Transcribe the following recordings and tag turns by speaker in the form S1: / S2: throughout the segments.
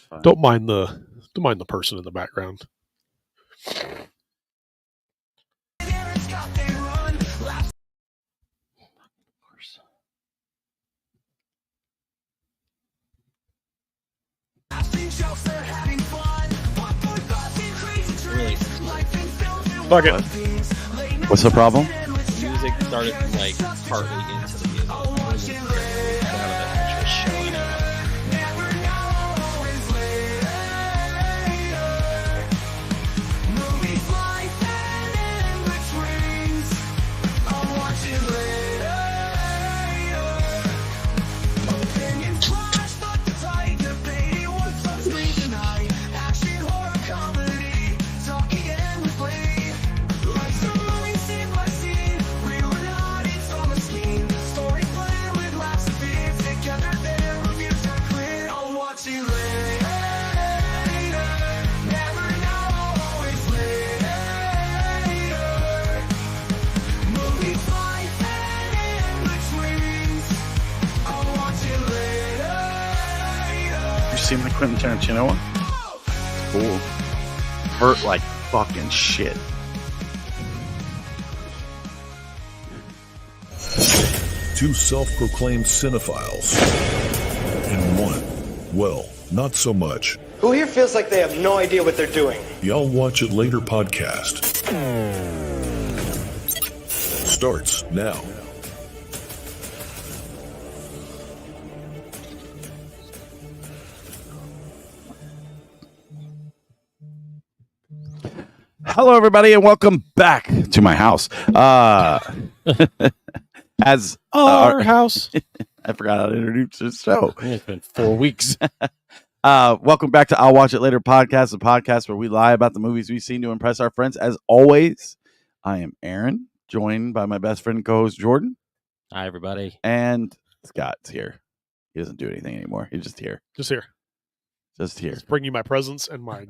S1: fine.
S2: Don't mind the person in the background. Fuck it.
S1: What's the problem?
S3: Music started like partly into the music. It wasn't very out of the actual show anymore.
S1: You seen the Quentin Tarantino one? It's cool. Hurt like fucking shit.
S4: Two self-proclaimed cinephiles. And one, well, not so much.
S5: Who here feels like they have no idea what they're doing?
S4: The I'll Watch It Later podcast starts now.
S1: Hello, everybody, and welcome back to my house. As
S2: Our house.
S1: I forgot how to introduce the show.
S3: It's been 4 weeks.
S1: Welcome back to I'll Watch It Later podcast, a podcast where we lie about the movies we've seen to impress our friends. As always, I am Aaron, joined by my best friend and co-host Jordan,
S3: Hi, everybody.
S1: and Scott's here. He doesn't do anything anymore. He's just here.
S2: Just here.
S1: Just here.
S2: Just bring you my presents and my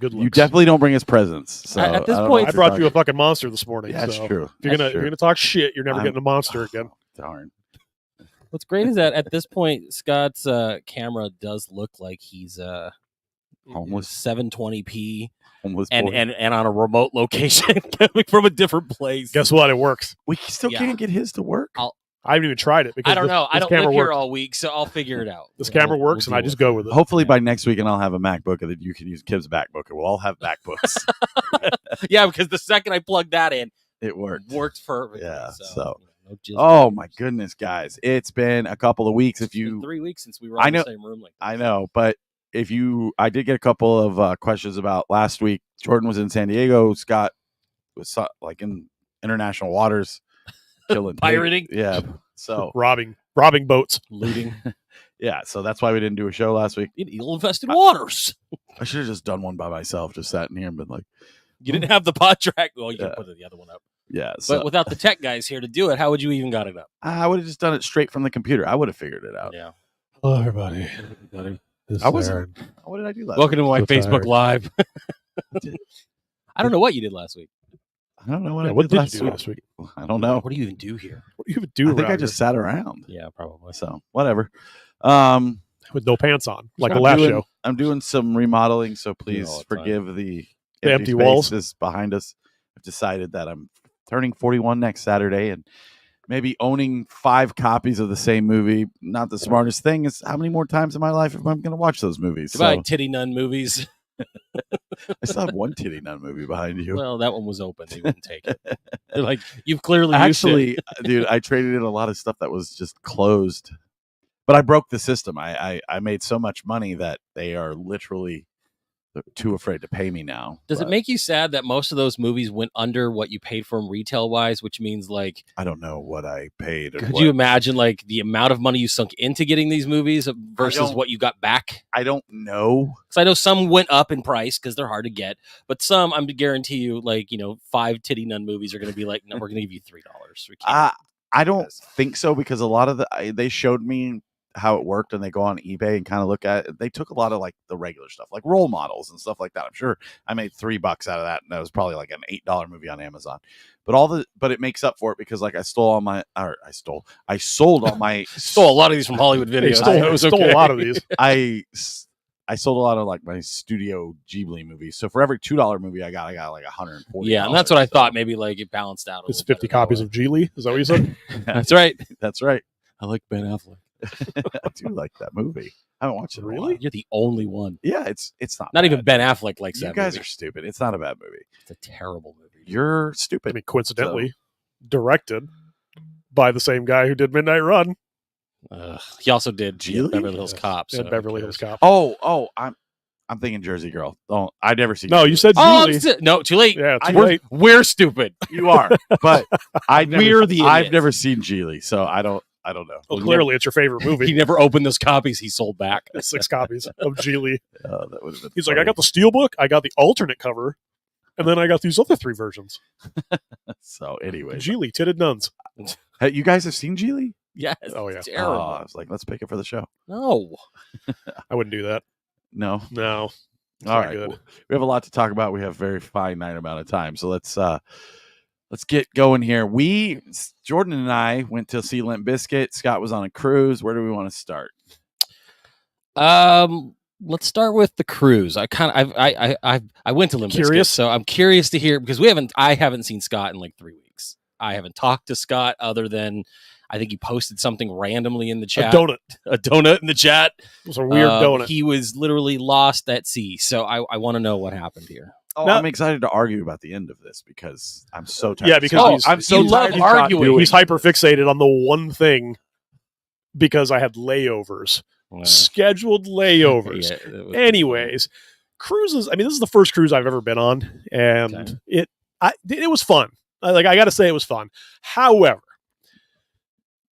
S2: good looks.
S1: You definitely don't bring us presents. So
S3: At this
S1: I don't know
S3: point-
S1: what
S2: I
S1: you're
S2: brought you a
S1: talking-
S2: fucking monster this morning.
S1: Yeah, that's
S2: so
S1: true.
S2: If
S1: That's
S2: you're gonna talk shit, you're never
S1: I'm-
S2: getting a monster again.
S1: Darn.
S3: What's great is that at this point, Scott's camera does look like he's
S1: Homeless.
S3: 720p
S1: Homeless
S3: and,
S1: boy.
S3: and on a remote location coming from a different place.
S2: Guess what? It works.
S1: We still
S3: Yeah.
S1: can't get his to work.
S2: I haven't even tried it because
S3: I don't know. I
S2: This
S3: don't
S2: camera
S3: live here
S2: works.
S3: all week, so I'll figure it out.
S2: This
S3: We'll-
S2: camera
S3: we'll
S2: works, and
S3: deal
S2: I just
S3: with
S2: go with it.
S1: Hopefully
S3: Yeah.
S1: by next week, and I'll have a MacBook that you can use Kib's MacBook, and we'll all have MacBooks.
S3: it. Yeah, because the second I plugged that in,
S1: It worked.
S3: worked perfectly.
S1: Yeah,
S3: So,
S1: so-
S3: no jizz
S1: Oh
S3: problems.
S1: my goodness, guys! It's been a couple of weeks. If
S3: It's been
S1: you,
S3: 3 weeks since we were
S1: I
S3: in
S1: know-
S3: the same room like
S1: I know, but if you, I did get a couple of questions about last week. Jordan was in San Diego. Scott was like in international waters, chilling,
S3: Pirating?
S1: Yeah. So
S2: robbing boats.
S3: looting
S1: yeah, so that's why we didn't do a show last week.
S3: in eel-infested waters.
S1: I should have just done one by myself, just sat in here and been like,
S3: You didn't have the pod track. Well, you
S1: Yeah.
S3: can put the other one up.
S1: yeah. So
S3: But without the tech guys here to do it, how would you even got it up?
S1: I would have just done it straight from the computer. I would have figured it out.
S3: Yeah.
S2: Hello, everybody.
S1: I wasn't- What did I do last
S3: Welcome to my
S2: So
S3: Facebook
S2: tired.
S3: Live. I don't know what you did last week.
S1: I don't know what
S2: Yeah,
S1: I
S2: what
S1: did
S2: did
S1: last
S2: you do
S1: week.
S2: last week?
S1: I don't know.
S3: What do you even do here?
S2: What do you even
S1: I
S2: do
S1: think I
S2: around
S1: just sat around.
S3: Yeah, probably.
S1: So whatever.
S2: here with no pants on, like the last show?
S1: I'm doing some remodeling, so please
S3: all the time.
S1: forgive the
S2: empty walls.
S1: spaces behind us. I've decided that I'm turning 41 next Saturday, and maybe owning 5 copies of the same movie. Not the smartest thing. Is how many more times in my life am I going to watch those movies?
S3: Goodbye,
S1: So
S3: Titty Nun movies.
S1: I still have one Titty Nun movie behind you.
S3: Well, that one was open. They wouldn't take it. They're like, you've clearly used it.
S1: Actually, dude, I traded in a lot of stuff that was just closed, but I broke the system. I made so much money that they are literally too afraid to pay me now.
S3: Does it
S1: But
S3: make you sad that most of those movies went under what you paid for them retail wise, which means like,
S1: I don't know what I paid. and
S3: could
S1: what-
S3: you imagine like the amount of money you sunk into getting these movies versus
S1: don't-
S3: what you got back?
S1: I don't know.
S3: Because I know some went up in price because they're hard to get, but some I'm guarantee you, like 5 Titty Nun movies are going to be like, no, we're going to give you $3. We can't
S1: I don't think so, because a lot of they showed me how it worked, and they go on eBay and kind of look at it. They took a lot of like the regular stuff, like role models and stuff like that. I'm sure I made $3 out of that, and that was probably like an $8 movie on Amazon. But it makes up for it because like I sold all my
S3: stole a lot of these from Hollywood
S2: They
S3: Videos.
S2: stole,
S3: It was
S2: stole
S3: okay.
S2: a lot of these.
S1: I I sold a lot of like my Studio Ghibli movies. So for every $2 movie I got like 140.
S3: Yeah, and that's what I thought. Maybe like it balanced out.
S2: It's 50 copies of Geely. Is that what you said?
S3: That's right.
S1: That's right.
S3: I like Ben Affleck.
S1: I do like that movie. I haven't watched it. in a while.
S3: You're the only one.
S1: Yeah, it's not.
S3: Not
S1: bad.
S3: even Ben Affleck likes
S1: You
S3: that.
S1: guys
S3: movie.
S1: are stupid. It's not a bad movie.
S3: It's a terrible movie.
S1: You're
S2: I
S1: stupid.
S2: mean, coincidentally, directed by the same guy who did Midnight Run
S3: He also did
S1: Geely?
S3: Beverly Hills Cop.
S2: and
S3: so
S2: Beverly
S3: who
S2: Hills
S3: cares?
S2: Cop.
S1: Oh, I'm thinking Jersey Girl. Oh, I've never seen.
S2: No, you said
S3: Oh,
S2: Geely.
S3: no, too late.
S2: Yeah, too
S3: we're,
S2: late.
S3: we're stupid.
S1: You are, but I've
S3: We're the
S1: I've
S3: idiots.
S1: never seen Geely, so I don't know.
S2: Well, clearly, it's your favorite
S3: He
S2: movie.
S3: never opened those copies he sold back.
S2: 6 copies of Geely.
S1: That would have been.
S2: He's like, I got the steelbook, I got the alternate cover, and then I got these other 3 versions.
S1: So anyway,
S2: Geely, titted nuns.
S1: hey, you guys have seen Geely?
S3: Yes.
S2: Oh, yeah.
S3: It's terrible.
S1: Oh, I was like, let's pick it for the show.
S3: No.
S2: I wouldn't do that.
S1: No.
S2: No. It's
S1: All
S2: not
S1: right.
S2: good.
S1: Well, we have a lot to talk about. We have a very finite amount of time, so let's get going here. Jordan and I went to see Limp Bizkit. Scott was on a cruise. Where do we want to start?
S3: Let's start with the cruise. I went to Limp Bizkit,
S2: Curious?
S3: so I'm curious to hear because I haven't seen Scott in like 3 weeks. I haven't talked to Scott other than I think he posted something randomly in the
S2: A
S3: chat.
S2: donut.
S3: A donut in the chat.
S2: It was a weird donut.
S3: He was literally lost at sea. So I want to know what happened here.
S1: Oh,
S2: Now-
S1: I'm excited to argue about the end of this because I'm so tired.
S2: Yeah,
S1: of
S2: because
S1: Scott.
S2: he's-
S1: I'm so
S3: you
S1: tired
S3: love
S1: of Scott
S3: arguing.
S1: doing
S2: He's
S1: it.
S2: hyper fixated on the one thing because I had layovers. Scheduled layovers.
S3: Yeah, it was-
S2: Anyways, cruises. I mean, this is the first cruise I've ever been on, and
S3: Okay.
S2: it was fun. I got to say, it was fun. However,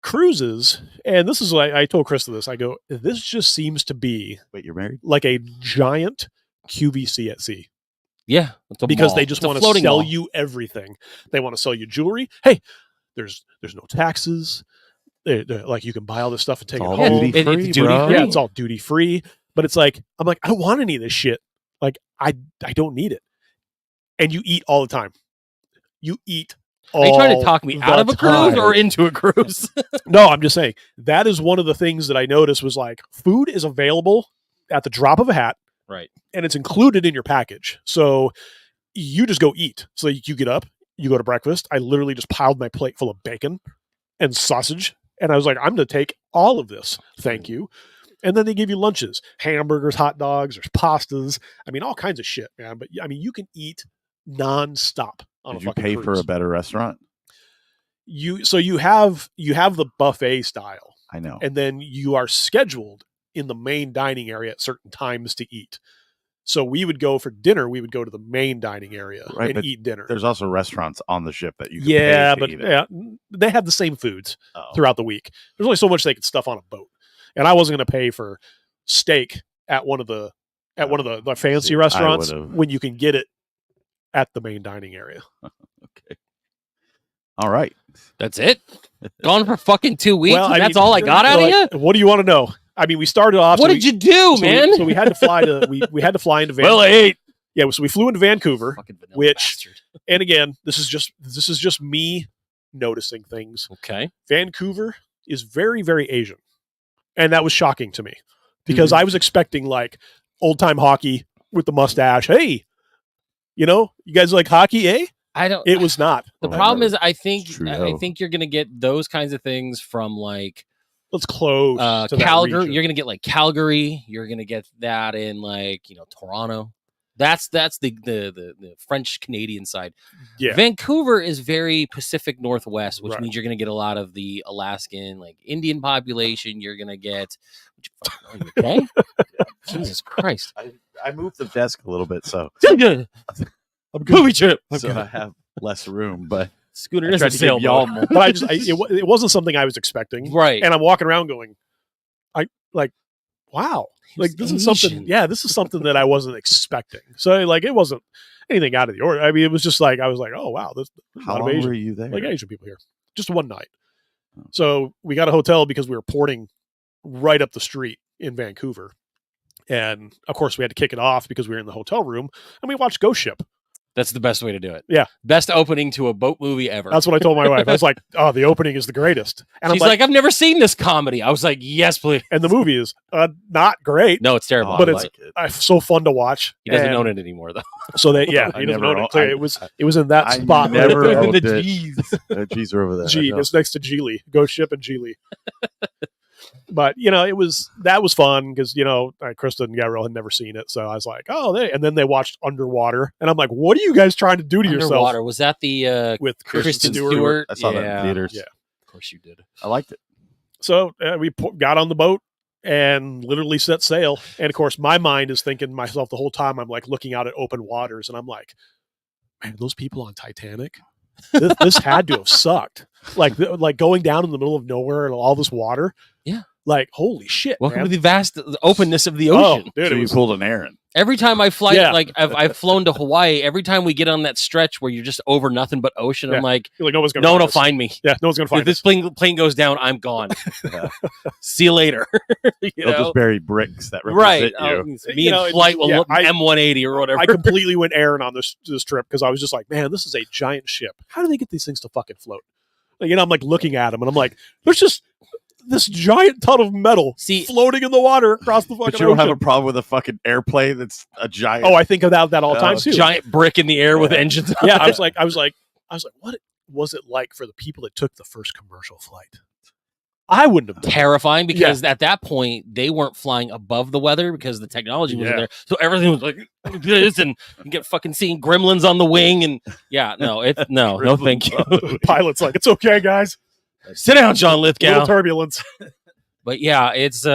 S2: cruises, and this is I told Krista this. I go, this just seems to be
S1: Wait, you're married?
S2: like a giant QVC at sea
S3: Yeah, it's a
S2: because
S3: mall.
S2: they just
S3: It's a
S2: want to
S3: floating
S2: sell
S3: mall.
S2: you everything. They want to sell you jewelry. Hey, there's no taxes. They're like you can buy all this stuff and take it
S1: all
S2: home.
S1: duty free,
S3: it's duty
S1: bro.
S3: free.
S2: Yeah, it's all duty free. But it's like I'm like I don't want any of this shit. Like I don't need it. And you eat all the time. You eat.
S3: Are you trying to talk me
S2: the
S3: out of a cruise
S2: time.
S3: or into a cruise?
S2: No, I'm just saying that is one of the things that I noticed was like food is available at the drop of a hat,
S3: Right.
S2: and it's included in your package. So you just go eat. So you get up, you go to breakfast. I literally just piled my plate full of bacon and sausage, and I was like, I'm going to take all of this. Thank you. And then they give you lunches, hamburgers, hot dogs, there's pastas. I mean, all kinds of shit, man. But I mean, you can eat nonstop on
S1: Did
S2: a
S1: you
S2: fucking
S1: pay
S2: cruise.
S1: for a better restaurant?
S2: You have the buffet style,
S1: I know.
S2: and then you are scheduled in the main dining area at certain times to eat. So we would go for dinner. We would go to the main dining area
S1: Right,
S2: and
S1: but
S2: eat dinner.
S1: There's also restaurants on the ship that you can
S2: Yeah,
S1: pay to
S2: but
S1: eat at.
S2: yeah, they have the same foods
S1: Oh.
S2: throughout the week. There's only so much they could stuff on a boat, and I wasn't going to pay for steak at one of the fancy
S1: See, I
S2: restaurants
S1: would've-
S2: when you can get it at the main dining area.
S1: Okay. All right.
S3: That's it? Gone for fucking 2 weeks?
S2: Well, I
S3: That's
S2: mean,
S3: all I got out of you?
S2: like, what do you want to know? I mean, we started off.
S3: What did you do, man?
S2: So we had to fly to we had to fly into Vancouver.
S3: Well, I ate.
S2: Yeah, so we flew into Vancouver,
S3: Fucking vanilla
S2: which-
S3: bastard.
S2: and again, this is just me noticing things.
S3: Okay.
S2: Vancouver is very, very Asian, and that was shocking to me because
S1: Mhm.
S2: I was expecting like old time hockey with the mustache. Hey, you guys like hockey, eh?
S3: I don't.
S2: It was not.
S3: The
S1: Well,
S3: problem
S1: never-
S3: is, I think
S1: Trudeau.
S3: you're gonna get those kinds of things from like
S2: Let's close to that
S3: Calgary.
S2: region.
S3: You're gonna get like Calgary. You're gonna get that in like Toronto. That's the French Canadian side.
S2: Yeah.
S3: Vancouver is very Pacific Northwest, which
S2: Right.
S3: means you're gonna get a lot of the Alaskan like Indian population. You're gonna get. Are you okay? Jesus Christ!
S1: I moved the desk a little bit, so
S3: Movie trip.
S1: so I have less room, but
S3: Scooter
S1: I
S3: is
S1: tried
S3: a
S1: to give
S3: sailboat.
S1: y'all more.
S2: But it wasn't something I was expecting.
S3: Right.
S2: And I'm walking around going, wow, like this is something.
S3: Asian.
S2: Yeah, this is something that I wasn't expecting. So like, it wasn't anything out of the order. I mean, it was just like I was like, oh wow, there's a
S1: How
S2: lot of
S1: long
S2: Asian,
S1: were you there?
S2: like Asian people here. Just one night. So we got a hotel because we were porting right up the street in Vancouver, and of course we had to kick it off because we were in the hotel room and we watched Ghost Ship.
S3: That's the best way to do it.
S2: Yeah.
S3: Best opening to a boat movie ever.
S2: That's what I told my wife. I was like, "Oh, the opening is the greatest." And
S3: She's
S2: I'm
S3: like, I've never seen this comedy. I was like, yes, please.
S2: and the movie is not great.
S3: No, it's terrible.
S1: Oh,
S2: But
S1: I
S2: it's-
S1: like it.
S2: It's so fun to watch.
S3: He doesn't
S2: And
S3: own it anymore, though.
S2: So they, yeah,
S1: I
S2: he doesn't
S1: never
S2: own
S1: own-
S2: it. So
S1: I-
S2: it was in that
S1: I
S2: spot. right
S1: never
S2: there.
S1: owned
S3: The
S1: it.
S3: G's.
S1: The G's are over there.
S2: G.
S1: I know.
S2: It's next to Geely. Go Ship and Geely. But that was fun because Krista and Gabrielle had never seen it, so I was like, oh, and then they watched Underwater, and I'm like, what are you guys trying to do to yourself
S3: Underwater. Was that the
S2: with
S3: Kristen
S2: Stewart?
S3: Stewart?
S1: I saw that in theaters.
S2: Yeah.
S3: Of course you did.
S1: I liked it.
S2: So we got on the boat and literally set sail, and of course, my mind is thinking to myself the whole time. I'm like looking out at open waters, and I'm like, man, those people on Titanic. This had to have sucked. Like going down in the middle of nowhere and all this water.
S3: Yeah.
S2: Like, holy shit.
S3: Welcome
S2: man.
S3: to the vast openness of the
S2: Oh,
S3: ocean.
S2: dude,
S1: So
S2: it
S1: you
S2: was,
S1: pulled an Aaron.
S3: Every time I fly,
S2: Yeah.
S3: like I've flown to Hawaii, every time we get on that stretch where you're just over nothing but ocean,
S2: Yeah.
S3: I'm like,
S2: you're like, no one's gonna
S3: no one will
S2: us.
S3: find me.
S2: Yeah, no one's gonna
S3: If
S2: find
S3: this
S2: us.
S3: plane goes down, I'm gone.
S1: Yeah.
S3: See you later. you
S1: They'll
S3: know?
S1: just bury bricks that
S3: Right.
S1: represent you.
S3: Me
S2: You know,
S3: in
S2: it
S3: flight
S2: just-
S3: will
S2: yeah,
S3: look
S2: I-
S3: M180 or whatever.
S2: I completely went Aaron on this trip because I was just like, man, this is a giant ship. How do they get these things to fucking float? Like, I'm like looking at them and I'm like, there's just this giant ton of metal
S3: See-
S2: floating in the water across the fucking
S1: But you don't have a
S2: ocean.
S1: problem with a fucking airplane that's a giant.
S2: Oh, I think of that all the time
S1: Oh,
S2: too.
S3: Giant brick in the air with
S1: Yeah.
S3: engines on
S2: Yeah,
S3: it.
S2: I was like, what was it like for the people that took the first commercial flight? I wouldn't have done it.
S3: Terrifying because at that point they weren't flying above the weather because the technology wasn't
S2: Yeah.
S3: there. So everything was like this, and you get fucking seeing gremlins on the wing, and no, thank you.
S2: The pilot's like, it's okay, guys.
S3: Sit down, John
S2: Little
S3: Lithgow.
S2: turbulence.
S3: But yeah, it's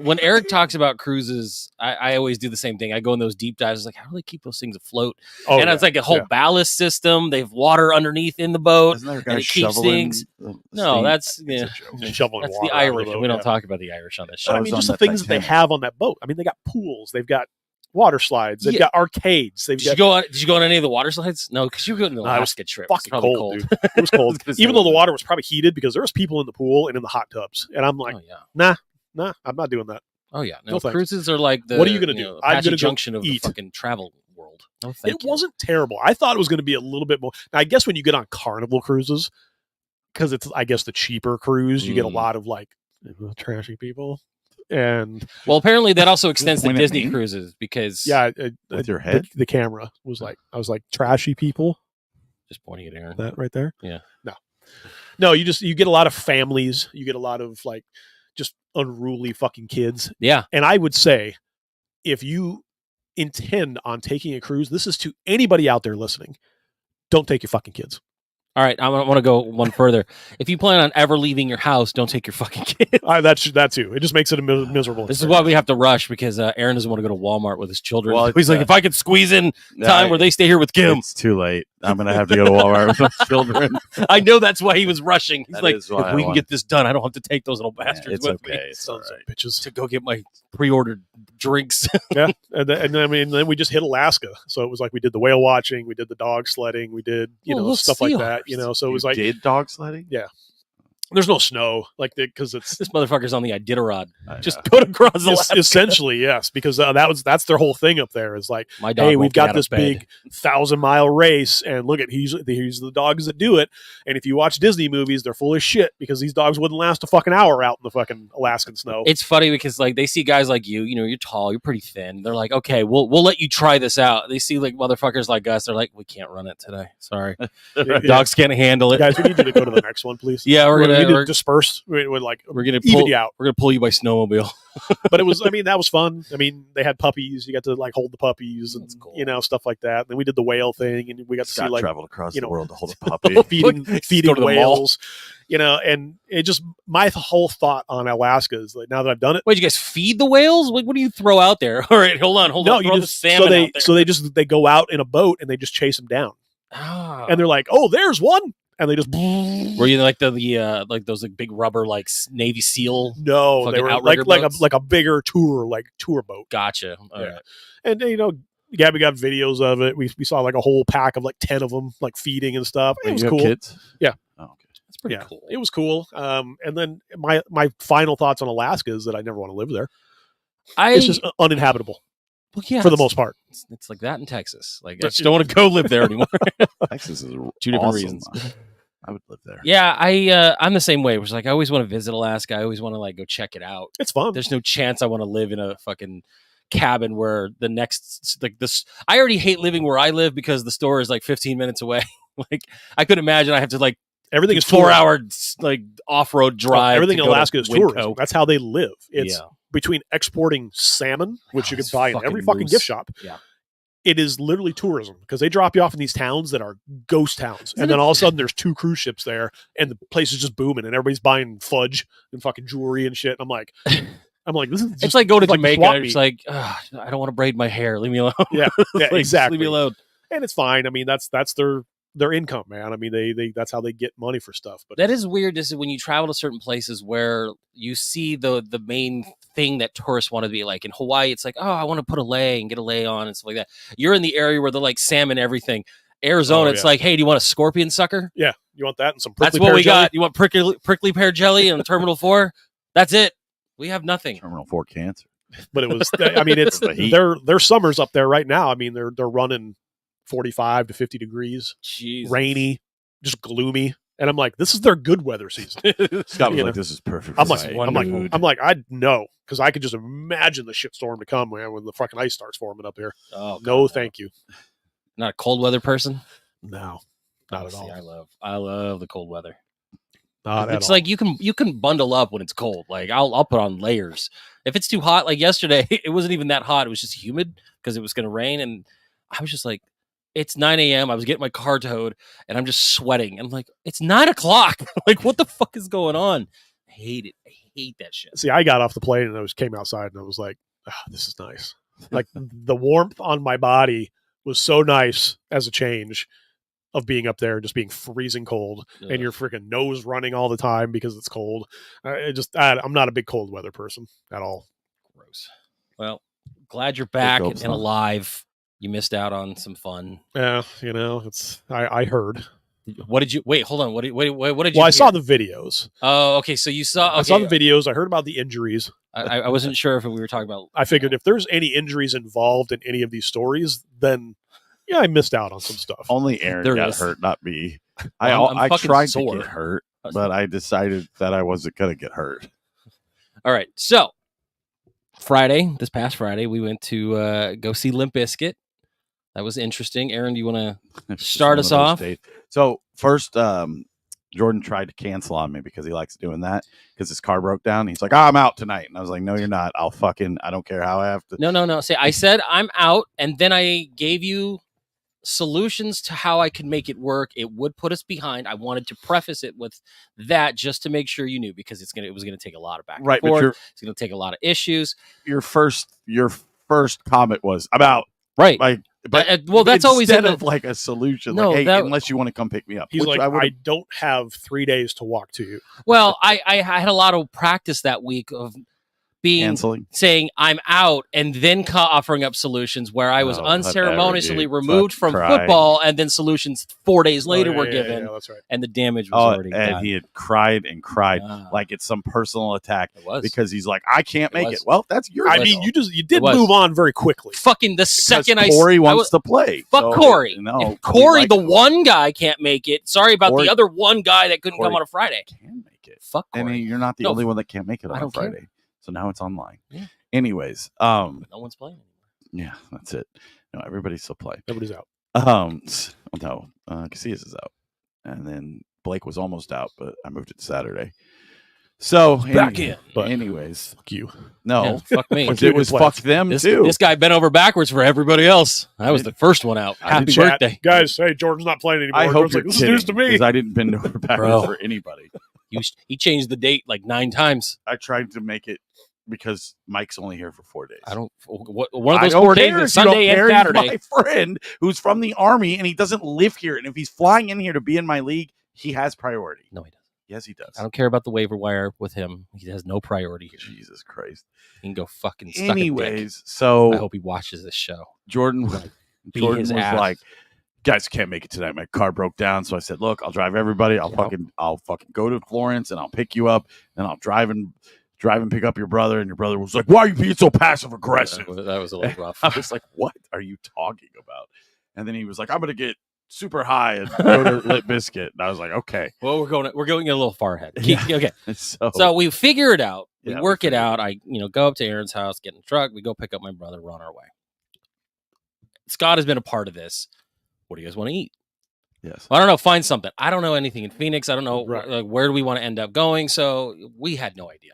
S3: when Eric talks about cruises, I always do the same thing. I go in those deep dives. It's like, how do they keep those things afloat?
S2: Oh,
S3: and it's like a whole
S2: yeah.
S3: ballast system. They have water underneath in the boat.
S1: Isn't there a
S3: and
S1: guy
S3: it keeps
S1: shoveling
S3: things-
S1: the
S3: No,
S1: steam?
S3: that's
S1: It's a
S3: yeah.
S1: joke.
S2: Just shoveling
S3: That's
S2: water
S3: the
S2: out of
S3: Irish.
S2: boat,
S3: We don't
S2: yeah.
S3: talk about the Irish on this
S2: But
S3: show.
S2: I
S1: was
S2: mean,
S1: on
S2: just the
S1: that
S2: things that they
S1: Titanic.
S2: have on that boat. I mean, they got pools, they've got water slides, they've
S3: Yeah.
S2: got arcades, they've
S3: Did you
S2: got
S3: go on? Did you go on any of the water slides? No, because you were going to the
S2: No, it was
S3: Alaska trip. It's
S2: fucking
S3: probably
S2: cold, dude. It was cold.
S3: gonna say,
S2: Even though the
S3: wasn't it?
S2: water was probably heated because there was people in the pool and in the hot tubs, and I'm like,
S3: Oh yeah.
S2: nah, I'm not doing that.
S3: Oh yeah.
S2: No
S3: No,
S2: thanks.
S3: cruises are like the.
S2: What are you gonna do? I'm
S3: Apache
S2: gonna go
S3: Junction of
S2: eat.
S3: the fucking travel world. No, thank
S2: It
S3: you.
S2: wasn't terrible. I thought it was going to be a little bit more. Now, I guess when you get on Carnival cruises, because it's, I guess, the cheaper cruise, you get a
S3: Mm.
S2: lot of like trashy people, and
S3: Well, apparently that also extends to
S1: point at
S3: Disney
S1: me?
S3: cruises because
S2: yeah,
S1: With your head?
S2: the camera was like, I was like, trashy people.
S3: just pointing at Aaron.
S2: That right there.
S3: Yeah.
S2: No, you get a lot of families. You get a lot of like just unruly fucking kids.
S3: Yeah.
S2: And I would say, if you intend on taking a cruise, this is to anybody out there listening. Don't take your fucking kids.
S3: All right. I want to go one further. If you plan on ever leaving your house, don't take your fucking kid.
S2: That too. It just makes it a miserable.
S3: This is why we have to rush because Aaron doesn't want to go to Walmart with his children.
S1: Well,
S3: He's like,
S1: it's,
S3: if I could squeeze in
S1: Yeah,
S3: time where they stay here with Kim,
S1: It's too late. I'm gonna have to go to Walmart with my children.
S3: I know that's why he was rushing. He's
S1: That
S3: like,
S1: is why
S3: if
S1: I
S3: we can
S1: want-
S3: get this done, I don't have to take those little bastards
S1: it's
S3: with
S1: okay.
S3: me
S1: It's all
S2: Sons of
S1: right.
S2: bitches.
S3: to go get my pre-ordered drinks.
S2: Yeah, and I mean, then we just hit Alaska, so it was like we did the whale watching, we did the dog sledding, we did
S3: Oh, look,
S2: stuff like
S3: sea
S2: that. So it was
S1: You
S2: like
S1: did dog sledding?
S2: there's no snow like because it's
S3: This motherfucker's on the Iditarod.
S1: I
S3: Just
S1: know.
S3: go to cross Alaska.
S2: essentially yes, because that's their whole thing up there is like,
S3: My dog
S2: hey,
S3: won't
S2: we've
S3: get
S2: got
S3: out of
S2: this
S3: bed.
S2: big 1,000-mile race, and look at he's the dogs that do it. And if you watch Disney movies, they're full of shit because these dogs wouldn't last a fucking hour out in the fucking Alaskan snow.
S3: It's funny because like they see guys like you know, you're tall, you're pretty thin. They're like, okay, we'll let you try this out. They see like motherfuckers like us. They're like, we can't run it today. Sorry,
S2: Yeah.
S3: dogs can't handle it.
S2: Guys, we need you to go to the next one, please.
S3: Yeah,
S2: we need to
S3: we're
S2: disperse. We're like
S3: we're gonna
S2: even
S3: pull
S2: you out.
S3: we're gonna pull you by snowmobile.
S2: But it was, I mean, that was fun. I mean, they had puppies. You got to like hold the puppies and
S3: That's cool.
S2: stuff like that. And then we did the whale thing, and we got to see
S1: Scott
S2: like
S1: traveled across
S2: you
S1: the
S2: know,
S1: world to hold a puppy.
S2: feeding
S3: Go
S2: feeding
S3: to the mall.
S2: whales. And it just my whole thought on Alaska is like now that I've done it.
S3: Wait, you guys feed the whales? What do you throw out there? All right, hold on.
S2: No,
S3: Throw
S2: you
S3: the
S2: just
S3: salmon out there.
S2: they go out in a boat and they just chase them down,
S3: Ah.
S2: and they're like, oh, there's one, and they just
S3: Were you like the like those like big rubber like Navy SEAL?
S2: no, they
S3: fucking
S2: were
S3: outrigger
S2: like
S3: boats?
S2: a bigger tour boat.
S3: Gotcha. All
S2: Yeah.
S3: right.
S2: And Gabby got videos of it. We saw like a whole pack of like 10 of them like feeding and stuff. It
S1: Wait,
S2: was
S1: you have
S2: cool.
S1: kids?
S2: Yeah.
S1: Oh, okay.
S3: That's pretty
S2: Yeah,
S3: cool.
S2: it was cool. And then my final thoughts on Alaska is that I never want to live there.
S3: I
S2: It's just uninhabitable.
S3: Well, yeah,
S2: for the most part.
S3: It's like that in Texas. Like, I just don't want to go live there anymore.
S1: Texas is
S3: Two different
S1: awesome.
S3: reasons.
S1: I would live there.
S3: Yeah, I'm the same way. It was like I always want to visit Alaska. I always want to like go check it out.
S2: It's fun.
S3: There's no chance I want to live in a fucking cabin where the next like this. I already hate living where I live because the store is like 15 minutes away. Like I couldn't imagine I have to like
S2: Everything is
S3: 4
S2: tourism.
S3: hour like off road drive.
S2: Everything
S3: to
S2: in
S3: go to
S2: Alaska is
S3: Winco.
S2: tourism. That's how they live. It's
S3: Yeah.
S2: between exporting salmon, which you can
S3: This
S2: buy in
S3: fucking
S2: every fucking
S3: moose.
S2: gift shop.
S3: Yeah.
S2: It is literally tourism because they drop you off in these towns that are ghost towns. And then all of a sudden there's 2 cruise ships there and the place is just booming and everybody's buying fudge and fucking jewelry and shit. And I'm like, this is just,
S3: It's like going to
S2: it's like
S3: Jamaica.
S2: swap
S3: and it's
S2: meet.
S3: like I don't want to braid my hair. Leave me alone.
S2: yeah,
S3: Like,
S2: exactly.
S3: Leave me alone.
S2: And it's fine. I mean, that's their income, man. I mean, they that's how they get money for stuff. But
S3: That is weird. Is when you travel to certain places where you see the main thing that tourists want to be like. In Hawaii, it's like, oh, I want to put a lei and get a lei on and stuff like that. You're in the area where they're like salmon everything. Arizona,
S2: Oh,
S3: it's
S2: yeah.
S3: like, hey, do you want a scorpion sucker?
S2: yeah, you want that and some
S3: That's
S2: prickly
S3: what
S2: pear
S3: we
S2: jelly?
S3: got. You want prickly pear jelly on Terminal 4? That's it. We have nothing.
S1: Terminal 4 cancer.
S2: But it was. I mean, it's
S1: The heat.
S2: their summers up there right now. I mean, they're running 45 to 50 degrees,
S3: Jeez.
S2: rainy, just gloomy. And I'm like, this is their good weather season.
S1: Scott was
S2: You
S1: like,
S2: know.
S1: "This is perfect."
S2: I'm
S1: for
S2: like,
S1: my mood."
S2: I know because I could just imagine the shitstorm to come, man, when the fucking ice starts forming up here.
S3: Oh,
S2: No,
S3: God,
S2: thank you.
S3: Not a cold weather person.
S2: No, not at
S3: See,
S2: all.
S3: I love the cold weather.
S2: Not at
S3: It's
S2: all.
S3: like you can bundle up when it's cold. Like I'll put on layers. If it's too hot, like yesterday, it wasn't even that hot. It was just humid because it was going to rain, and I was just like, it's 9 a.m. I was getting my car towed, and I'm just sweating. I'm like, it's 9 o'clock. Like, what the fuck is going on? I hate it. I hate that shit.
S2: See, I got off the plane and I came outside and I was like, this is nice. Like the warmth on my body was so nice as a change of being up there, just being freezing cold and your freaking nose running all the time because it's cold. I'm not a big cold weather person at all.
S3: Gross. Well, glad you're back
S1: hope
S3: and
S1: so.
S3: alive. You missed out on some fun.
S2: Yeah, I heard.
S3: What did you wait? Hold on. What did you?
S2: Well, I saw the videos.
S3: Oh, okay. So you saw. Okay.
S2: I saw the videos. I heard about the injuries.
S3: I wasn't sure if we were talking about.
S2: I figured if there's any injuries involved in any of these stories, then yeah, I missed out on some stuff.
S1: Only Aaron
S3: There
S1: got
S3: is.
S1: hurt, not me.
S3: I'm
S1: I
S3: fucking
S1: tried
S3: sore.
S1: to get hurt, but I decided that I wasn't gonna get hurt.
S3: All right. So this past Friday, we went to go see Limp Bizkit. That was interesting. Aaron, do you want to
S1: It's just
S3: Start
S1: one of
S3: us
S1: those
S3: off.
S1: days. So first, Jordan tried to cancel on me because he likes doing that because his car broke down. He's like, I'm out tonight. And I was like, no, you're not. I don't care how I have to.
S3: No. Say, I said I'm out, and then I gave you solutions to how I could make it work. It would put us behind. I wanted to preface it with that just to make sure you knew because it was gonna take a lot of back and
S1: Right, but
S3: forth. It's gonna take a lot of issues.
S1: your first comment was about
S3: Right.
S1: like, but
S3: well, that's always
S1: instead
S3: in the-
S1: of like a solution.
S3: No,
S1: like, hey,
S3: that-
S1: unless you want to come pick me up.
S2: He's
S1: which
S2: like,
S1: I would've-
S2: I don't have 3 days to walk to you.
S3: Well, I had a lot of practice that week of being
S1: canceling.
S3: saying I'm out and then offering up solutions where I was
S1: Oh, whatever,
S3: unceremoniously
S1: dude.
S3: removed
S1: Fucking
S3: from
S1: cry.
S3: football, and then solutions 4 days later
S2: Oh, yeah,
S3: were
S2: yeah,
S3: given,
S2: Yeah, that's right.
S3: and the damage was
S1: Oh,
S3: already
S1: and
S3: done.
S1: he had cried and cried
S3: Ah,
S1: like it's some personal attack
S3: it was
S1: because he's like, I can't
S3: It
S1: make
S3: was.
S1: it. Well, that's your.
S2: I
S3: was.
S2: mean, you did
S3: was.
S2: move on very quickly.
S3: fucking the
S1: because
S3: second
S1: Corey
S3: I
S1: wants
S3: was,
S1: to play.
S3: fuck
S1: So,
S3: Corey.
S1: No,
S3: If Corey,
S1: like
S3: the one guy, can't make it. Sorry about
S1: Corey-
S3: the other one guy that couldn't come
S1: Corey
S3: on a Friday.
S1: can make it.
S3: Fuck
S1: And
S3: Corey.
S1: you're not the
S3: No,
S1: only one that can't make it
S3: I
S1: on
S3: don't care.
S1: Friday. So now it's online.
S3: Yeah.
S1: Anyways,
S3: No one's playing anymore.
S1: yeah, that's it. No, everybody's still playing.
S2: Everybody's out.
S1: No, Casillas is out, and then Blake was almost out, but I moved it to Saturday. So
S3: back in.
S2: But-
S1: anyways,
S2: Fuck you.
S1: no,
S3: Yeah, fuck me.
S1: it was
S2: Plans.
S1: fuck them
S3: This,
S1: too.
S3: this guy bent over backwards for everybody else. I was the first one out.
S1: I
S3: Happy
S1: did
S2: Chat,
S3: birthday.
S2: guys. Hey, Jordan's not playing anymore.
S1: I hope
S2: Jordan's
S1: you're
S2: like, this is news to me.
S1: because I didn't bend over backwards
S3: Bro.
S1: for anybody.
S3: He changed the date like 9 times.
S1: I tried to make it because Mike's only here for 4 days.
S3: I don't. One of
S1: I
S3: those
S1: don't
S3: 4 days
S1: care
S3: is
S1: if you don't
S3: Sunday and
S1: care. He's
S3: Saturday.
S1: my friend who's from the army and he doesn't live here. And if he's flying in here to be in my league, he has priority.
S3: No, he doesn't.
S1: Yes, he does.
S3: I don't care about the waiver wire with him. He has no priority here.
S1: Jesus Christ.
S3: He can go fucking suck a dick.
S1: Anyways,
S3: I
S1: so
S3: hope he watches this show.
S1: Jordan
S3: beat
S1: Jordan
S3: his
S1: was
S3: ass.
S1: like, guys, I can't make it tonight. My car broke down. So I said, look, I'll drive everybody. I'll
S3: Yep.
S1: fucking go to Florence and I'll pick you up and I'll drive and drive and pick up your brother, and your brother was like, "Why are you being so passive aggressive?"
S3: That was a little rough.
S1: I was like, "What are you talking about?" And then he was like, "I'm gonna get super high and go to Lit Biscuit." And I was like, "Okay."
S3: Well, we're going a little far ahead.
S1: Yeah.
S3: Okay.
S1: So,
S3: So we figure it out. We
S1: Yeah,
S3: work
S1: we
S3: it
S1: figured
S3: out. I, go up to Aaron's house, get in the truck. We go pick up my brother. We're on our way. Scott has been a part of this. What do you guys want to eat?
S1: yes,
S3: Well, I don't know. Find something. I don't know anything in Phoenix. I don't know
S2: Right.
S3: where do we want to end up going. So we had no idea.